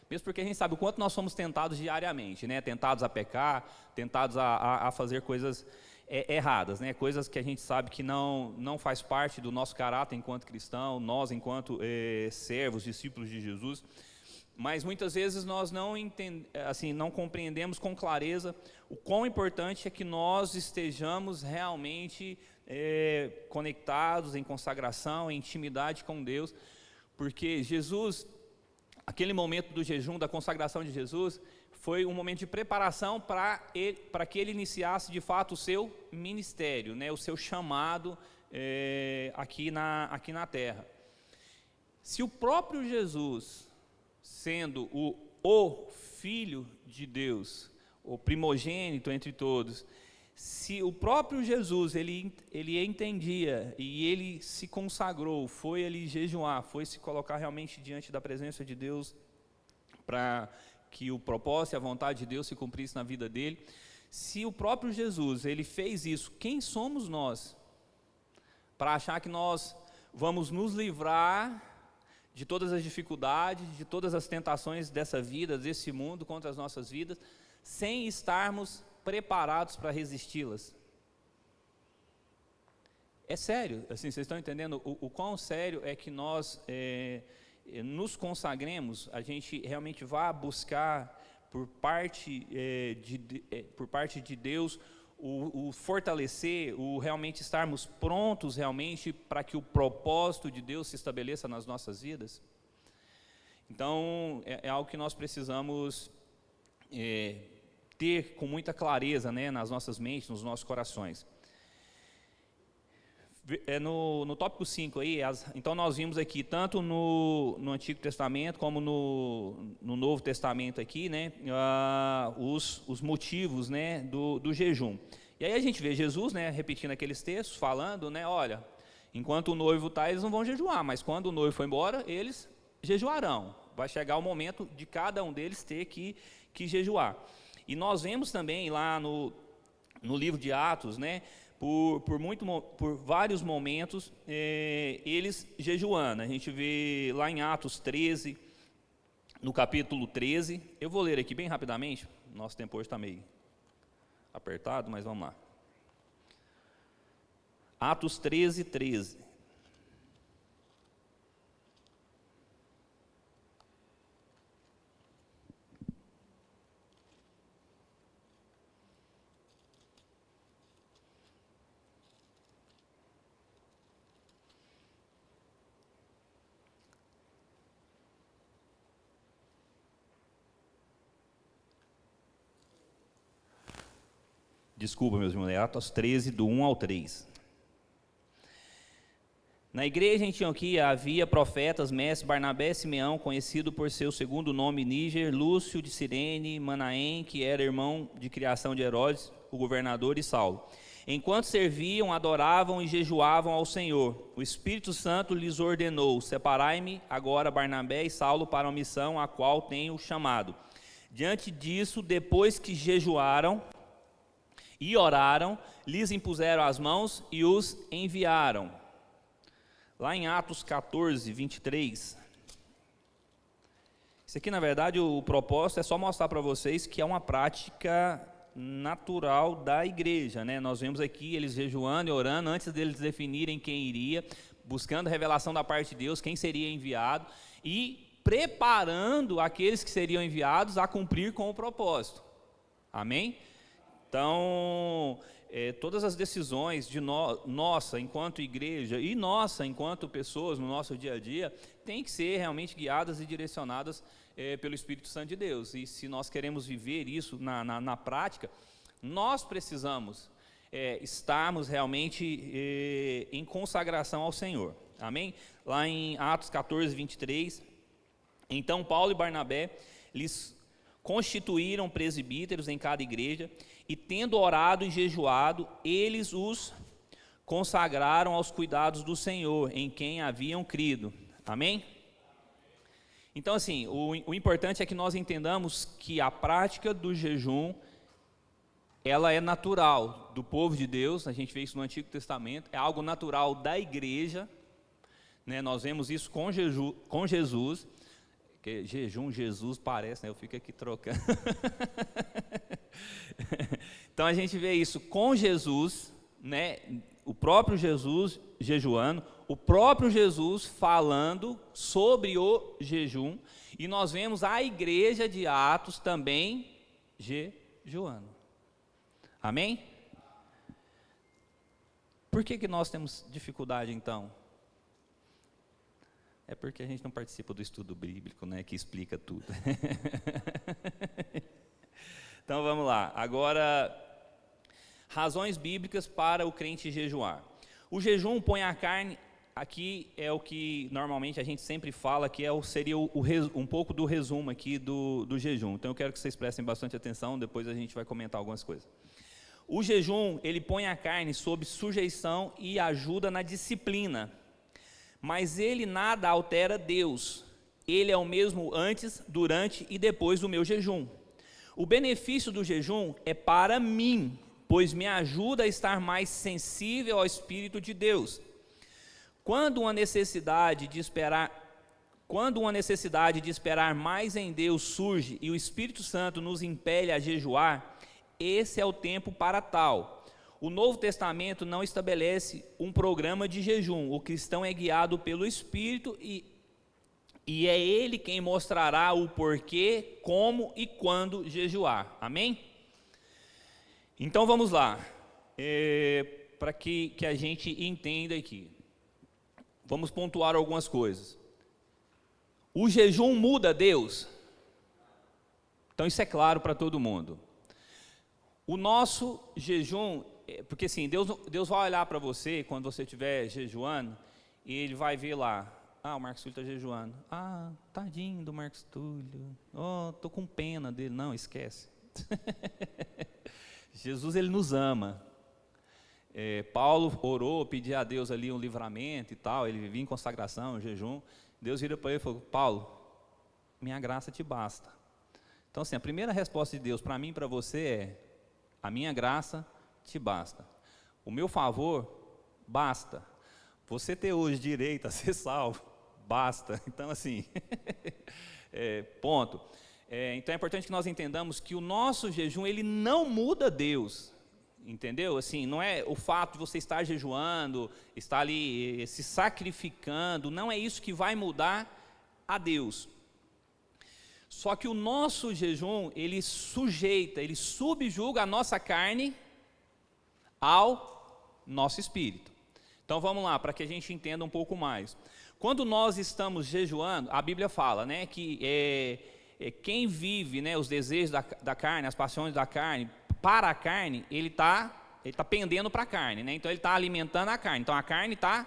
mesmo porque a gente sabe o quanto nós somos tentados diariamente, né? Tentados a pecar, tentados a fazer coisas erradas, né? Coisas que a gente sabe que não faz parte do nosso caráter enquanto cristão, nós enquanto servos, discípulos de Jesus. Mas muitas vezes nós não compreendemos com clareza o quão importante é que nós estejamos realmente conectados em consagração, em intimidade com Deus, porque Jesus, aquele momento do jejum, da consagração de Jesus, foi um momento de preparação para que ele iniciasse de fato o seu ministério, né, o seu chamado aqui na terra. Se o próprio Jesus, sendo o Filho de Deus, o primogênito entre todos, se o próprio Jesus, ele entendia e ele se consagrou, foi ali jejuar, foi se colocar realmente diante da presença de Deus para que o propósito e a vontade de Deus se cumprisse na vida dele. Se o próprio Jesus, ele fez isso, quem somos nós para achar que nós vamos nos livrar de todas as dificuldades, de todas as tentações dessa vida, desse mundo contra as nossas vidas, sem estarmos preparados para resisti-las? É sério, assim, vocês estão entendendo o quão sério é que nós nos consagremos, a gente realmente vá buscar por parte de Deus o fortalecer, o realmente estarmos prontos realmente para que o propósito de Deus se estabeleça nas nossas vidas? Então, é algo que nós precisamos ter com muita clareza, né, nas nossas mentes, nos nossos corações. No tópico 5 aí, então nós vimos aqui, tanto no Antigo Testamento como no Novo Testamento aqui, né, os motivos, né, do jejum. E aí a gente vê Jesus, né, repetindo aqueles textos, falando, né, olha, enquanto o noivo está, eles não vão jejuar, mas quando o noivo for embora, eles jejuarão. Vai chegar o momento de cada um deles ter que jejuar. E nós vemos também lá no livro de Atos, né, por vários momentos, eles jejuando. A gente vê lá em Atos 13, no capítulo 13, eu vou ler aqui bem rapidamente, nosso tempo hoje está meio apertado, mas vamos lá. Atos 13, 13. Desculpa, meus irmãos, é Atos 13, do 1 ao 3. Na igreja em Antioquia havia profetas, mestres, Barnabé e Simeão, conhecido por seu segundo nome Níger, Lúcio de Cirene, Manaém, que era irmão de criação de Herodes, o governador, e Saulo. Enquanto serviam, adoravam e jejuavam ao Senhor, o Espírito Santo lhes ordenou: separai-me agora Barnabé e Saulo para a missão a qual tenho chamado. Diante disso, depois que jejuaram e oraram, lhes impuseram as mãos e os enviaram. Lá em Atos 14, 23. Isso aqui, na verdade, o propósito é só mostrar para vocês que é uma prática natural da igreja, né? Nós vemos aqui eles jejuando e orando, antes deles definirem quem iria, buscando revelação da parte de Deus, quem seria enviado, e preparando aqueles que seriam enviados a cumprir com o propósito. Amém? Então, todas as decisões de nossa enquanto igreja e nossa enquanto pessoas no nosso dia a dia têm que ser realmente guiadas e direcionadas pelo Espírito Santo de Deus. E se nós queremos viver isso na prática, nós precisamos estarmos realmente em consagração ao Senhor. Amém? Lá em Atos 14, 23, então Paulo e Barnabé lhes constituíram presbíteros em cada igreja, e tendo orado e jejuado, eles os consagraram aos cuidados do Senhor, em quem haviam crido. Amém? Então, assim, o importante é que nós entendamos que a prática do jejum, ela é natural do povo de Deus. A gente vê isso no Antigo Testamento, é algo natural da igreja, né? Nós vemos isso com Jesus, que jejum, Jesus parece, né? Eu fico aqui trocando. Então a gente vê isso com Jesus, né? O próprio Jesus jejuando, o próprio Jesus falando sobre o jejum, e nós vemos a igreja de Atos também jejuando. Amém? Por que nós temos dificuldade então? É porque a gente não participa do estudo bíblico, né, que explica tudo. Então vamos lá. Agora, razões bíblicas para o crente jejuar. O jejum põe a carne aqui é o que normalmente a gente sempre fala, que seria um pouco do resumo aqui do jejum. Então eu quero que vocês prestem bastante atenção, depois a gente vai comentar algumas coisas. O jejum, ele põe a carne sob sujeição e ajuda na disciplina, mas ele nada altera Deus. Ele é o mesmo antes, durante e depois do meu jejum. O benefício do jejum é para mim, pois me ajuda a estar mais sensível ao Espírito de Deus. Quando uma necessidade de esperar mais em Deus surge e o Espírito Santo nos impele a jejuar, esse é o tempo para tal. O Novo Testamento não estabelece um programa de jejum. O cristão é guiado pelo Espírito e é Ele quem mostrará o porquê, como e quando jejuar. Amém? Então vamos lá, para que a gente entenda aqui. Vamos pontuar algumas coisas. O jejum muda Deus? Então isso é claro para todo mundo. O nosso jejum, porque assim, Deus vai olhar para você quando você estiver jejuando, e Ele vai ver lá, o Marcos Túlio está jejuando. Tadinho do Marcos Túlio, estou com pena dele. Não, esquece. Jesus, Ele nos ama. Paulo orou, pedia a Deus ali um livramento e tal, ele vivia em consagração, em jejum. Deus vira para ele e falou: Paulo, minha graça te basta. Então assim, a primeira resposta de Deus para mim e para você é: a minha graça te basta. O meu favor basta. Você ter hoje direito a ser salvo, basta. Então assim, ponto. Então é importante que nós entendamos que o nosso jejum, ele não muda Deus. Entendeu? Assim, não é o fato de você estar jejuando, estar ali se sacrificando, não é isso que vai mudar a Deus. Só que o nosso jejum, ele subjuga a nossa carne ao nosso espírito. Então vamos lá, para que a gente entenda um pouco mais. Quando nós estamos jejuando, a Bíblia fala, né, que quem vive, né, os desejos da carne, as paixões da carne, para a carne, ele tá pendendo para a carne, né? Então ele está alimentando a carne, então a carne está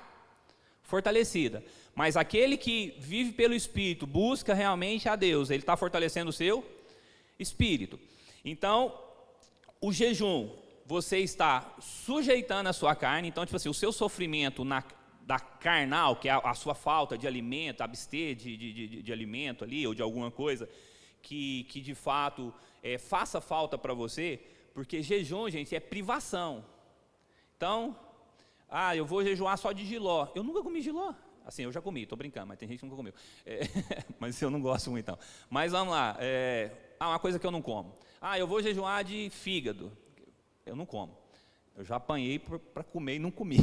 fortalecida. Mas aquele que vive pelo Espírito, busca realmente a Deus, ele está fortalecendo o seu espírito. Então, o jejum, você está sujeitando a sua carne, então tipo assim, o seu sofrimento da carnal, que é a sua falta de alimento, abster de alimento ali, ou de alguma coisa que de fato faça falta para você. Porque jejum, gente, é privação. Então, eu vou jejuar só de jiló. Eu nunca comi jiló. Assim, eu já comi, estou brincando, mas tem gente que nunca comeu. Mas eu não gosto muito, então. Mas vamos lá, uma coisa que eu não como. Eu vou jejuar de fígado. Eu não como. Eu já apanhei para comer e não comi.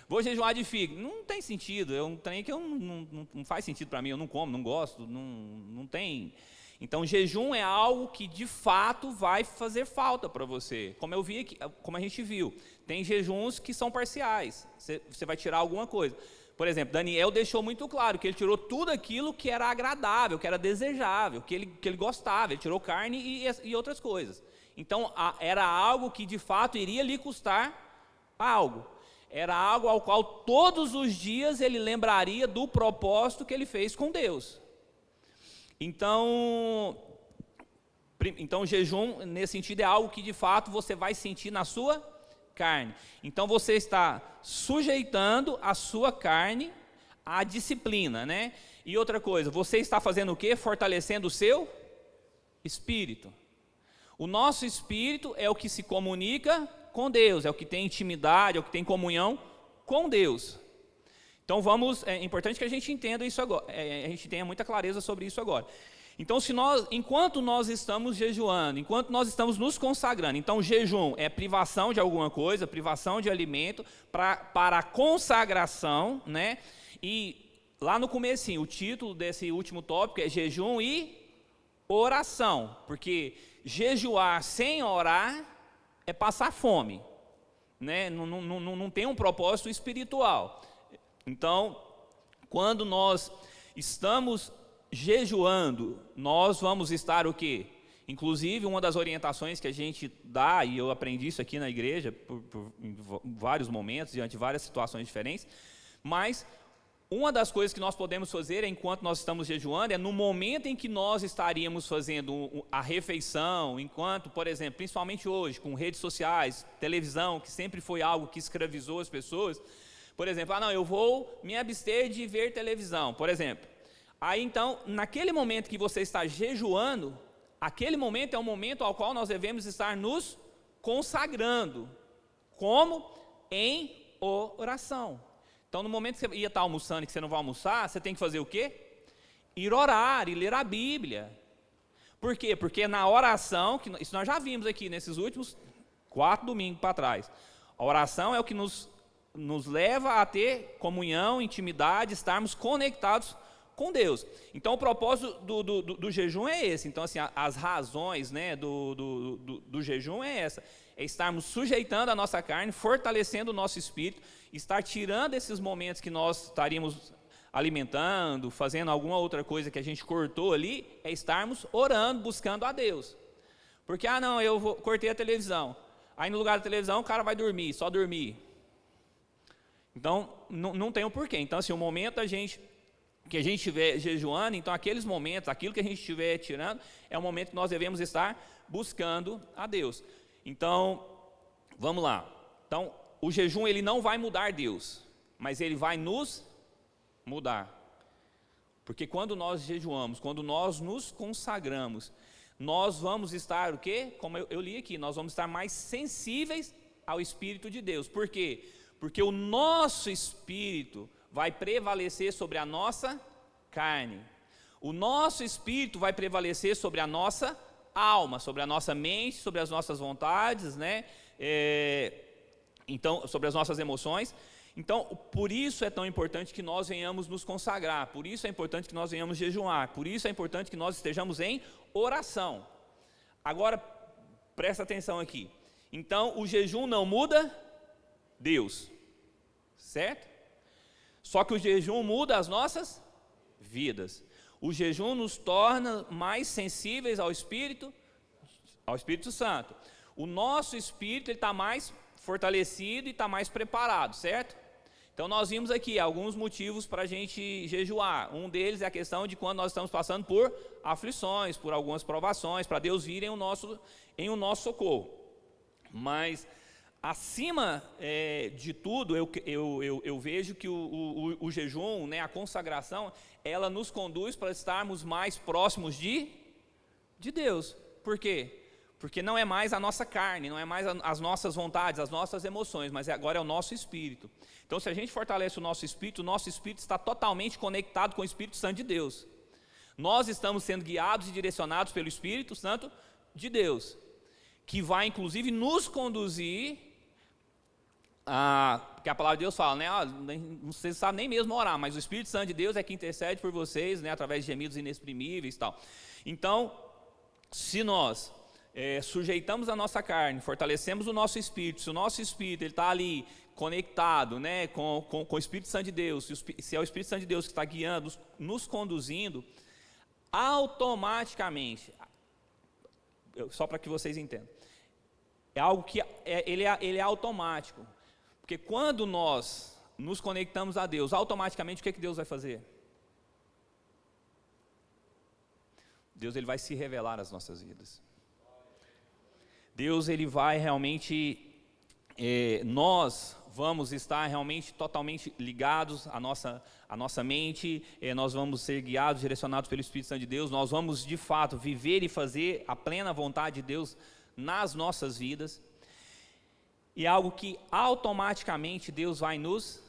Vou jejuar de fígado. Não tem sentido, é um trem que não faz sentido para mim, eu não como, não gosto, não tem... Então, jejum é algo que de fato vai fazer falta para você. Como a gente viu, tem jejuns que são parciais. Você vai tirar alguma coisa. Por exemplo, Daniel deixou muito claro que ele tirou tudo aquilo que era agradável, que era desejável, que ele gostava. Ele tirou carne e outras coisas. Então, era algo que de fato iria lhe custar algo. Era algo ao qual todos os dias ele lembraria do propósito que ele fez com Deus. Então, jejum, nesse sentido, é algo que de fato você vai sentir na sua carne. Então, você está sujeitando a sua carne à disciplina, né? E outra coisa, você está fazendo o quê? Fortalecendo o seu espírito. O nosso espírito é o que se comunica com Deus, é o que tem intimidade, é o que tem comunhão com Deus. Então é importante que a gente entenda isso agora, a gente tenha muita clareza sobre isso agora. Então, enquanto nós estamos jejuando, enquanto nós estamos nos consagrando, então jejum é privação de alguma coisa, privação de alimento, para a consagração, né? E lá no comecinho, o título desse último tópico é jejum e oração, porque jejuar sem orar é passar fome, né? Não tem um propósito espiritual. Então, quando nós estamos jejuando, nós vamos estar o quê? Inclusive, uma das orientações que a gente dá, e eu aprendi isso aqui na igreja, em vários momentos, diante de várias situações diferentes, mas uma das coisas que nós podemos fazer enquanto nós estamos jejuando é no momento em que nós estaríamos fazendo a refeição, enquanto, por exemplo, principalmente hoje, com redes sociais, televisão, que sempre foi algo que escravizou as pessoas, por exemplo, não, eu vou me abster de ver televisão, por exemplo. Aí então, naquele momento que você está jejuando, aquele momento é um momento ao qual nós devemos estar nos consagrando. Como? Em oração. Então, no momento que você ia estar almoçando e que você não vai almoçar, você tem que fazer o quê? Ir orar e ler a Bíblia. Por quê? Porque na oração, isso nós já vimos aqui nesses últimos 4 domingos para trás. A oração é o que nos leva a ter comunhão, intimidade, estarmos conectados com Deus. Então, o propósito do jejum é esse. Então, assim, as razões, né, do jejum é essa. É estarmos sujeitando a nossa carne, fortalecendo o nosso espírito, estar tirando esses momentos que nós estaríamos alimentando, fazendo alguma outra coisa que a gente cortou ali, é estarmos orando, buscando a Deus. Porque, não, cortei a televisão. Aí no lugar da televisão o cara vai dormir, só dormir. Então, não tem um porquê. Então, assim, o momento que a gente estiver jejuando, então aqueles momentos, aquilo que a gente estiver tirando, é o momento que nós devemos estar buscando a Deus. Então, vamos lá. Então, o jejum ele não vai mudar Deus, mas ele vai nos mudar. Porque quando nós jejuamos, quando nós nos consagramos, nós vamos estar o quê? Como eu li aqui, nós vamos estar mais sensíveis ao Espírito de Deus. Por quê? Porque o nosso espírito vai prevalecer sobre a nossa carne. O nosso espírito vai prevalecer sobre a nossa alma, sobre a nossa mente, sobre as nossas vontades, né? Então, sobre as nossas emoções. Então, por isso é tão importante que nós venhamos nos consagrar, por isso é importante que nós venhamos jejuar, por isso é importante que nós estejamos em oração. Agora, presta atenção aqui. Então, o jejum não muda Deus, certo? Só que o jejum muda as nossas vidas. O jejum nos torna mais sensíveis ao Espírito Santo. O nosso espírito está mais fortalecido e está mais preparado, certo? Então nós vimos aqui alguns motivos para a gente jejuar. Um deles é a questão de quando nós estamos passando por aflições, por algumas provações, para Deus vir em o nosso socorro. Mas acima de tudo, eu vejo que o jejum, né, a consagração, ela nos conduz para estarmos mais próximos de Deus. Por quê? Porque não é mais a nossa carne, não é mais as nossas vontades, as nossas emoções, mas agora é o nosso espírito. Então, se a gente fortalece o nosso espírito está totalmente conectado com o Espírito Santo de Deus. Nós estamos sendo guiados e direcionados pelo Espírito Santo de Deus, que vai, inclusive, nos conduzir porque a palavra de Deus fala, né? Não sei se sabe nem mesmo orar, mas o Espírito Santo de Deus é que intercede por vocês, né? Através de gemidos inexprimíveis e tal. Então, se nós sujeitamos a nossa carne, fortalecemos o nosso espírito, se o nosso espírito está ali conectado, né, com o Espírito Santo de Deus, se é o Espírito Santo de Deus que está guiando, nos conduzindo, automaticamente, só para que vocês entendam, é algo que ele é automático. Porque quando nós nos conectamos a Deus, automaticamente o que Deus vai fazer? Deus ele vai se revelar às nossas vidas. Deus ele vai realmente, nós vamos estar realmente totalmente ligados à nossa mente, nós vamos ser guiados, direcionados pelo Espírito Santo de Deus, nós vamos de fato viver e fazer a plena vontade de Deus nas nossas vidas. E é algo que automaticamente Deus vai nos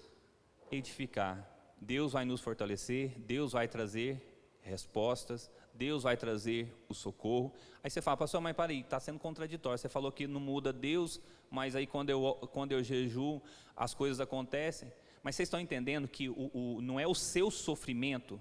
edificar, Deus vai nos fortalecer, Deus vai trazer respostas, Deus vai trazer o socorro. Aí você fala, pastor, mas peraí, está sendo contraditório, você falou que não muda Deus, mas aí quando eu jejuo, as coisas acontecem. Mas vocês estão entendendo que não é o seu sofrimento,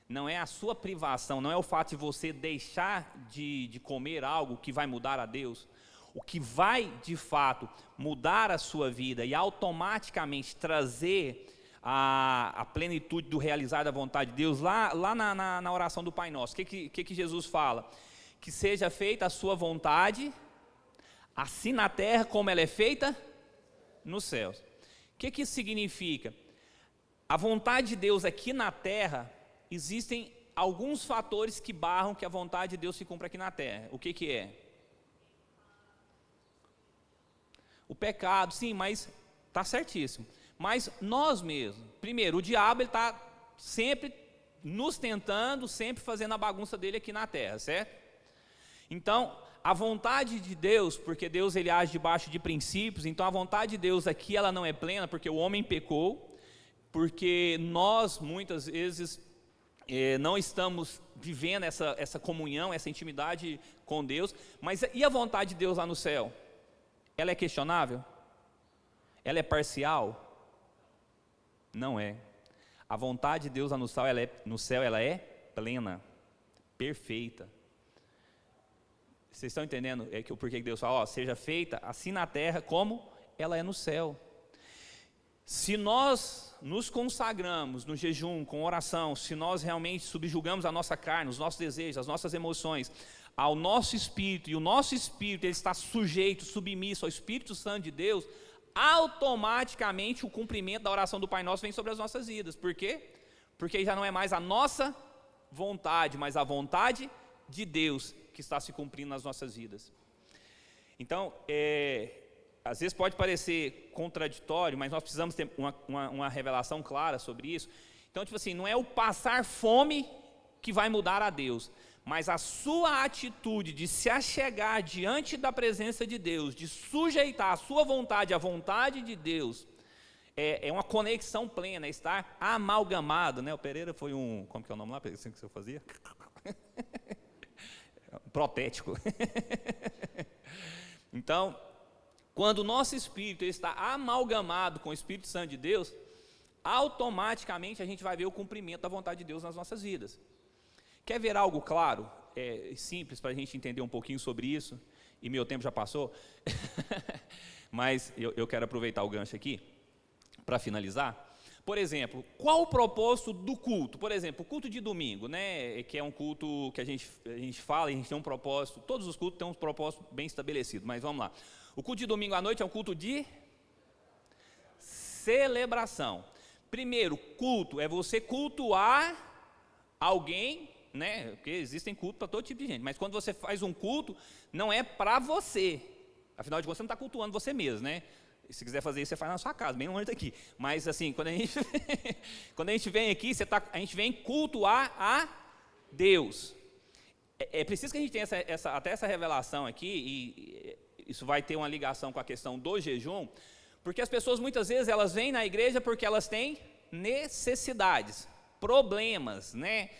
não é a sua privação, não é o fato de você deixar de comer algo que vai mudar a Deus. O que vai, de fato, mudar a sua vida e automaticamente trazer a plenitude do realizar da vontade de Deus, lá na oração do Pai Nosso, o que Jesus fala? que seja feita a sua vontade, assim na terra como ela é feita nos céus. O que isso significa? A vontade de Deus aqui na terra, existem alguns fatores que barram que a vontade de Deus se cumpra aqui na terra. O que é? O pecado, sim, mas está certíssimo. Mas nós mesmos, primeiro, o diabo está sempre nos tentando, sempre fazendo a bagunça dele aqui na terra, certo? Então, a vontade de Deus, porque Deus ele age debaixo de princípios, então a vontade de Deus aqui ela não é plena, porque o homem pecou, porque nós muitas vezes não estamos vivendo essa comunhão, essa intimidade com Deus. Mas e a vontade de Deus lá no céu? Ela é questionável? Ela é parcial? Não é. A vontade de Deus lá no céu ela é plena, perfeita. Vocês estão entendendo o porquê que Deus fala, seja feita assim na terra como ela é no céu. Se nós nos consagramos no jejum, com oração, se nós realmente subjugamos a nossa carne, os nossos desejos, as nossas emoções, ao nosso espírito, e o nosso espírito ele está sujeito, submisso ao Espírito Santo de Deus, automaticamente o cumprimento da oração do Pai Nosso vem sobre as nossas vidas. Por quê? Porque já não é mais a nossa vontade, mas a vontade de Deus que está se cumprindo nas nossas vidas. Então, às vezes pode parecer contraditório, mas nós precisamos ter uma revelação clara sobre isso. Então, tipo assim, não é o passar fome que vai mudar a Deus, mas a sua atitude de se achegar diante da presença de Deus, de sujeitar a sua vontade à vontade de Deus, é uma conexão plena, é estar amalgamado, né? O Pereira foi como que é o nome lá, assim que você fazia? Protético. Então, quando o nosso espírito está amalgamado com o Espírito Santo de Deus, automaticamente a gente vai ver o cumprimento da vontade de Deus nas nossas vidas. Quer ver algo claro, simples, para a gente entender um pouquinho sobre isso? E meu tempo já passou, mas eu quero aproveitar o gancho aqui, para finalizar. Por exemplo, qual o propósito do culto? Por exemplo, o culto de domingo, né, que é um culto que a gente fala, a gente tem um propósito, todos os cultos têm um propósito bem estabelecido, mas vamos lá. O culto de domingo à noite é um culto de celebração. Primeiro, culto é você cultuar alguém, né? Porque existem cultos para todo tipo de gente, mas quando você faz um culto, não é para você, afinal de contas você não está cultuando você mesmo, né? Se quiser fazer isso, você faz na sua casa, bem longe daqui. Mas assim, quando a gente vem aqui, a gente vem cultuar a Deus. É preciso que a gente tenha até essa revelação aqui, e isso vai ter uma ligação com a questão do jejum, porque as pessoas muitas vezes elas vêm na igreja porque elas têm necessidades, problemas, né?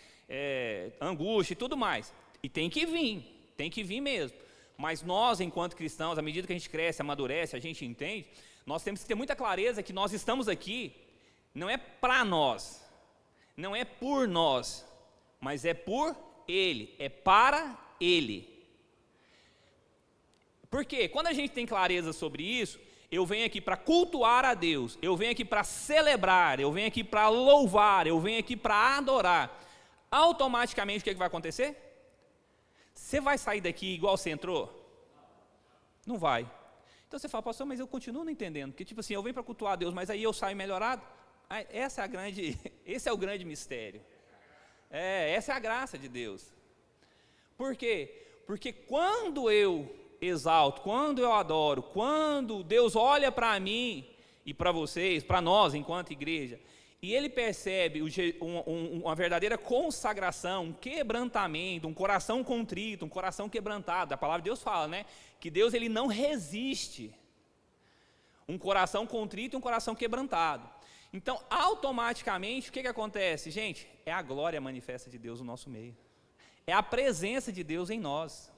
Angústia e tudo mais. E tem que vir mesmo. Mas nós, enquanto cristãos, à medida que a gente cresce, amadurece, a gente entende, nós temos que ter muita clareza que nós estamos aqui, não é para nós, não é por nós, mas é por Ele, é para Ele. Por quê? Quando a gente tem clareza sobre isso, eu venho aqui para cultuar a Deus, eu venho aqui para celebrar, eu venho aqui para louvar, eu venho aqui para adorar. Automaticamente o que vai acontecer? Você vai sair daqui igual você entrou? Não vai. Então você fala, pastor, mas eu continuo não entendendo, porque tipo assim, eu venho para cultuar a Deus, mas aí eu saio melhorado? Esse é o grande mistério. Essa é a graça de Deus. Por quê? Porque quando eu exalto, quando eu adoro, quando Deus olha para mim e para vocês, para nós enquanto igreja, e Ele percebe uma verdadeira consagração, um quebrantamento, um coração contrito, um coração quebrantado. A palavra de Deus fala, né? Que Deus ele não resiste um coração contrito e um coração quebrantado. Então, automaticamente, o que acontece? Gente, é a glória manifesta de Deus no nosso meio. É a presença de Deus em nós.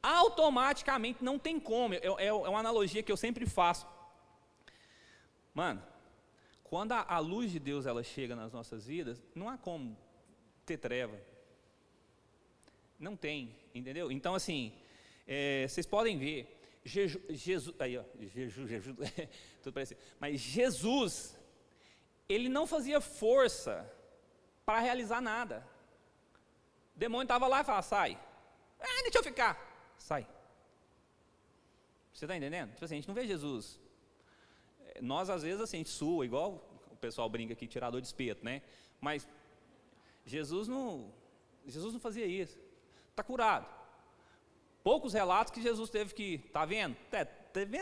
Automaticamente, não tem como. É uma analogia que eu sempre faço. Mano, quando a luz de Deus ela chega nas nossas vidas, não há como ter treva. Não tem, entendeu? Então, assim, vocês podem ver, Jesus, aí ó, Jesus, tudo parecido. Mas Jesus, ele não fazia força para realizar nada. O demônio estava lá e falava, sai, Deixa eu ficar. Sai. Você está entendendo? Tipo assim, a gente não vê Jesus. Nós, às vezes, assim, a gente sua, igual o pessoal brinca aqui, tirador de espeto, né? Mas Jesus não fazia isso. Está curado. Poucos relatos que Jesus teve que, tá vendo?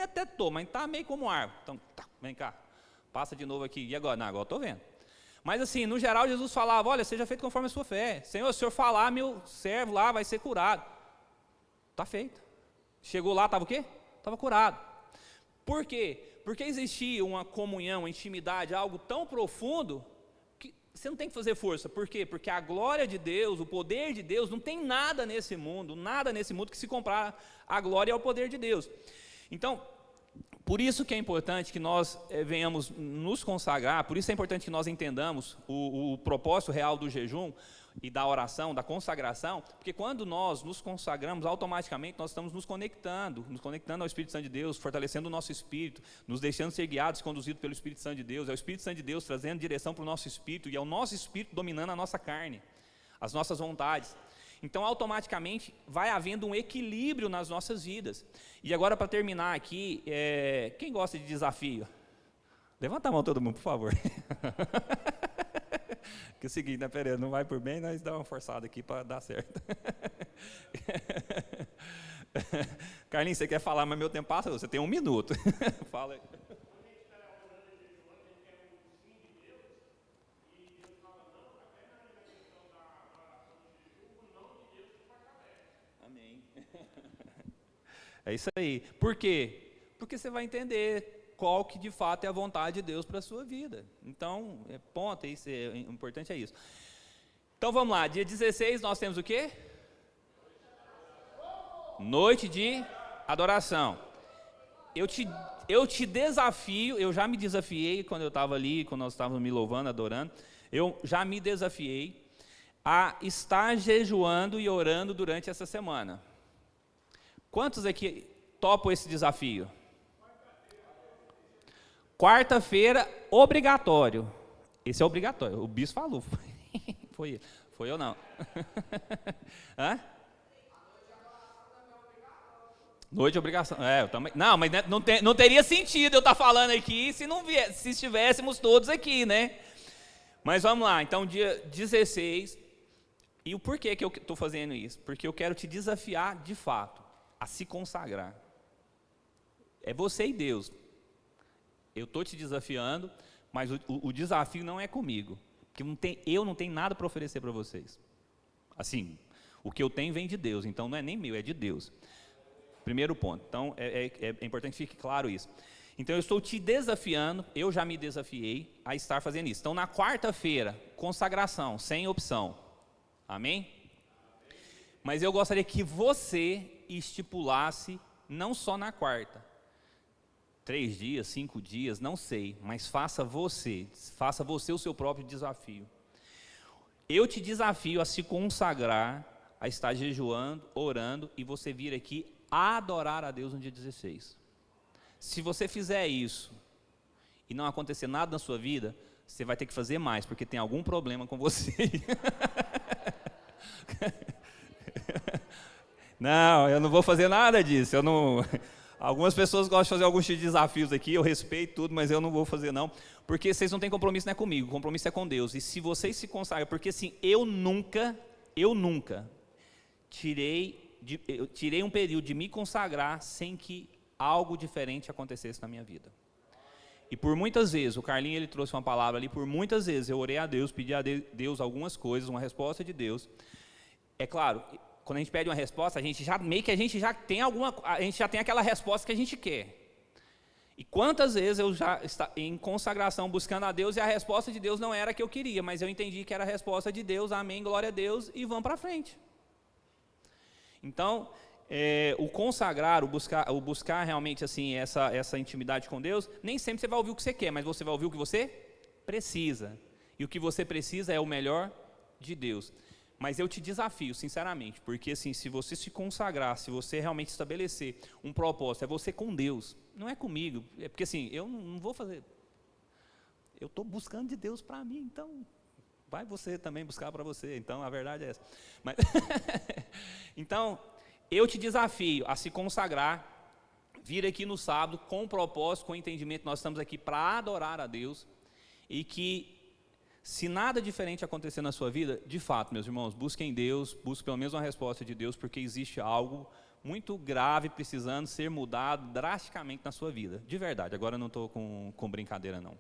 Até estou, mas está meio como árvore. Então, vem cá, passa de novo aqui. E agora? Não, agora estou vendo. Mas assim, no geral, Jesus falava, olha, seja feito conforme a sua fé. Senhor, se o Senhor falar, meu servo lá vai ser curado. Está feito. Chegou lá, estava o quê? Estava curado. Por quê? Porque existia uma comunhão, uma intimidade, algo tão profundo, que você não tem que fazer força. Por quê? Porque a glória de Deus, o poder de Deus, não tem nada nesse mundo que se compare à glória e ao poder de Deus. Então, por isso que é importante que nós venhamos nos consagrar, por isso é importante que nós entendamos o propósito real do jejum e da oração, da consagração, porque quando nós nos consagramos, automaticamente nós estamos nos conectando ao Espírito Santo de Deus, fortalecendo o nosso espírito, nos deixando ser guiados, conduzidos pelo Espírito Santo de Deus. É o Espírito Santo de Deus trazendo direção para o nosso espírito, e é o nosso espírito dominando a nossa carne, as nossas vontades. Então, automaticamente, vai havendo um equilíbrio nas nossas vidas. E agora, para terminar aqui, quem gosta de desafio? Levanta a mão todo mundo, por favor. Que é o seguinte, né, Pereira, não vai por bem, nós dá uma forçada aqui para dar certo. Carlinhos, você quer falar, mas meu tempo passa, você tem 1 minuto. Fala aí. É isso aí. Por quê? Porque você vai entender qual que de fato é a vontade de Deus para a sua vida. Então, ponto, isso o importante é isso. Então vamos lá, dia 16 nós temos o quê? Noite de adoração. Eu te desafio, eu já me desafiei quando eu estava ali, quando nós estávamos me louvando, adorando, eu já me desafiei a estar jejuando e orando durante essa semana. Quantos aqui topam esse desafio? Quarta-feira, obrigatório. Esse é obrigatório, o bispo falou. Foi ele, foi eu não. Hã? Noite de obrigação. Eu também. Não, mas não teria sentido eu estar falando aqui se estivéssemos todos aqui, né? Mas vamos lá, então dia 16. E o porquê que eu estou fazendo isso? Porque eu quero te desafiar de fato a se consagrar. É você e Deus. Eu estou te desafiando, mas o desafio não é comigo. Porque eu não tenho nada para oferecer para vocês. Assim, o que eu tenho vem de Deus, então não é nem meu, é de Deus. Primeiro ponto. Então, é importante que fique claro isso. Então, eu estou te desafiando, eu já me desafiei a estar fazendo isso. Então, na quarta-feira, consagração, sem opção. Amém? Mas eu gostaria que você estipulasse, não só na quarta, 3 dias, 5 dias, não sei, mas faça você o seu próprio desafio. Eu te desafio a se consagrar, a estar jejuando, orando, e você vir aqui adorar a Deus no dia 16. Se você fizer isso e não acontecer nada na sua vida, você vai ter que fazer mais, porque tem algum problema com você. Não, eu não vou fazer nada disso. Algumas pessoas gostam de fazer alguns desafios aqui, eu respeito tudo, mas eu não vou fazer não, porque vocês não têm compromisso, não é comigo, o compromisso é com Deus. E se vocês se consagram, porque assim, eu nunca tirei um período de me consagrar sem que algo diferente acontecesse na minha vida. E por muitas vezes, o Carlinhos ele trouxe uma palavra ali, por muitas vezes eu orei a Deus, pedi a Deus algumas coisas, uma resposta de Deus. É claro, quando a gente pede uma resposta, a gente já tem aquela resposta que a gente quer. E quantas vezes eu já estava em consagração buscando a Deus e a resposta de Deus não era a que eu queria, mas eu entendi que era a resposta de Deus, amém, glória a Deus, e vamos para frente. Então, o consagrar, o buscar realmente assim, essa intimidade com Deus, nem sempre você vai ouvir o que você quer, mas você vai ouvir o que você precisa. E o que você precisa é o melhor de Deus. Mas eu te desafio, sinceramente, porque assim, se você se consagrar, se você realmente estabelecer um propósito, é você com Deus, não é comigo, porque assim, eu não vou fazer, eu estou buscando de Deus para mim, então, vai você também buscar para você. Então, a verdade é essa. Mas então, eu te desafio a se consagrar, vir aqui no sábado com um propósito, com entendimento. Nós estamos aqui para adorar a Deus. E que, se nada diferente acontecer na sua vida, de fato, meus irmãos, busquem Deus, busquem pelo menos uma resposta de Deus, porque existe algo muito grave precisando ser mudado drasticamente na sua vida. De verdade, agora eu não estou com brincadeira não.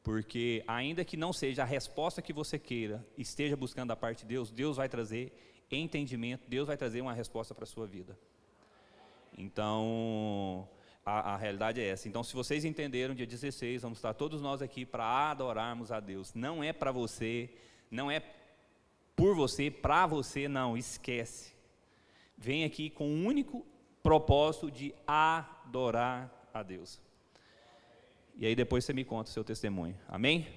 Porque ainda que não seja a resposta que você queira, esteja buscando da parte de Deus, Deus vai trazer entendimento, Deus vai trazer uma resposta para a sua vida. Então, a realidade é essa. Então, se vocês entenderam, dia 16, vamos estar todos nós aqui para adorarmos a Deus. Não é para você, não é por você, para você, não, esquece. Vem aqui com o único propósito de adorar a Deus. E aí depois você me conta o seu testemunho. Amém?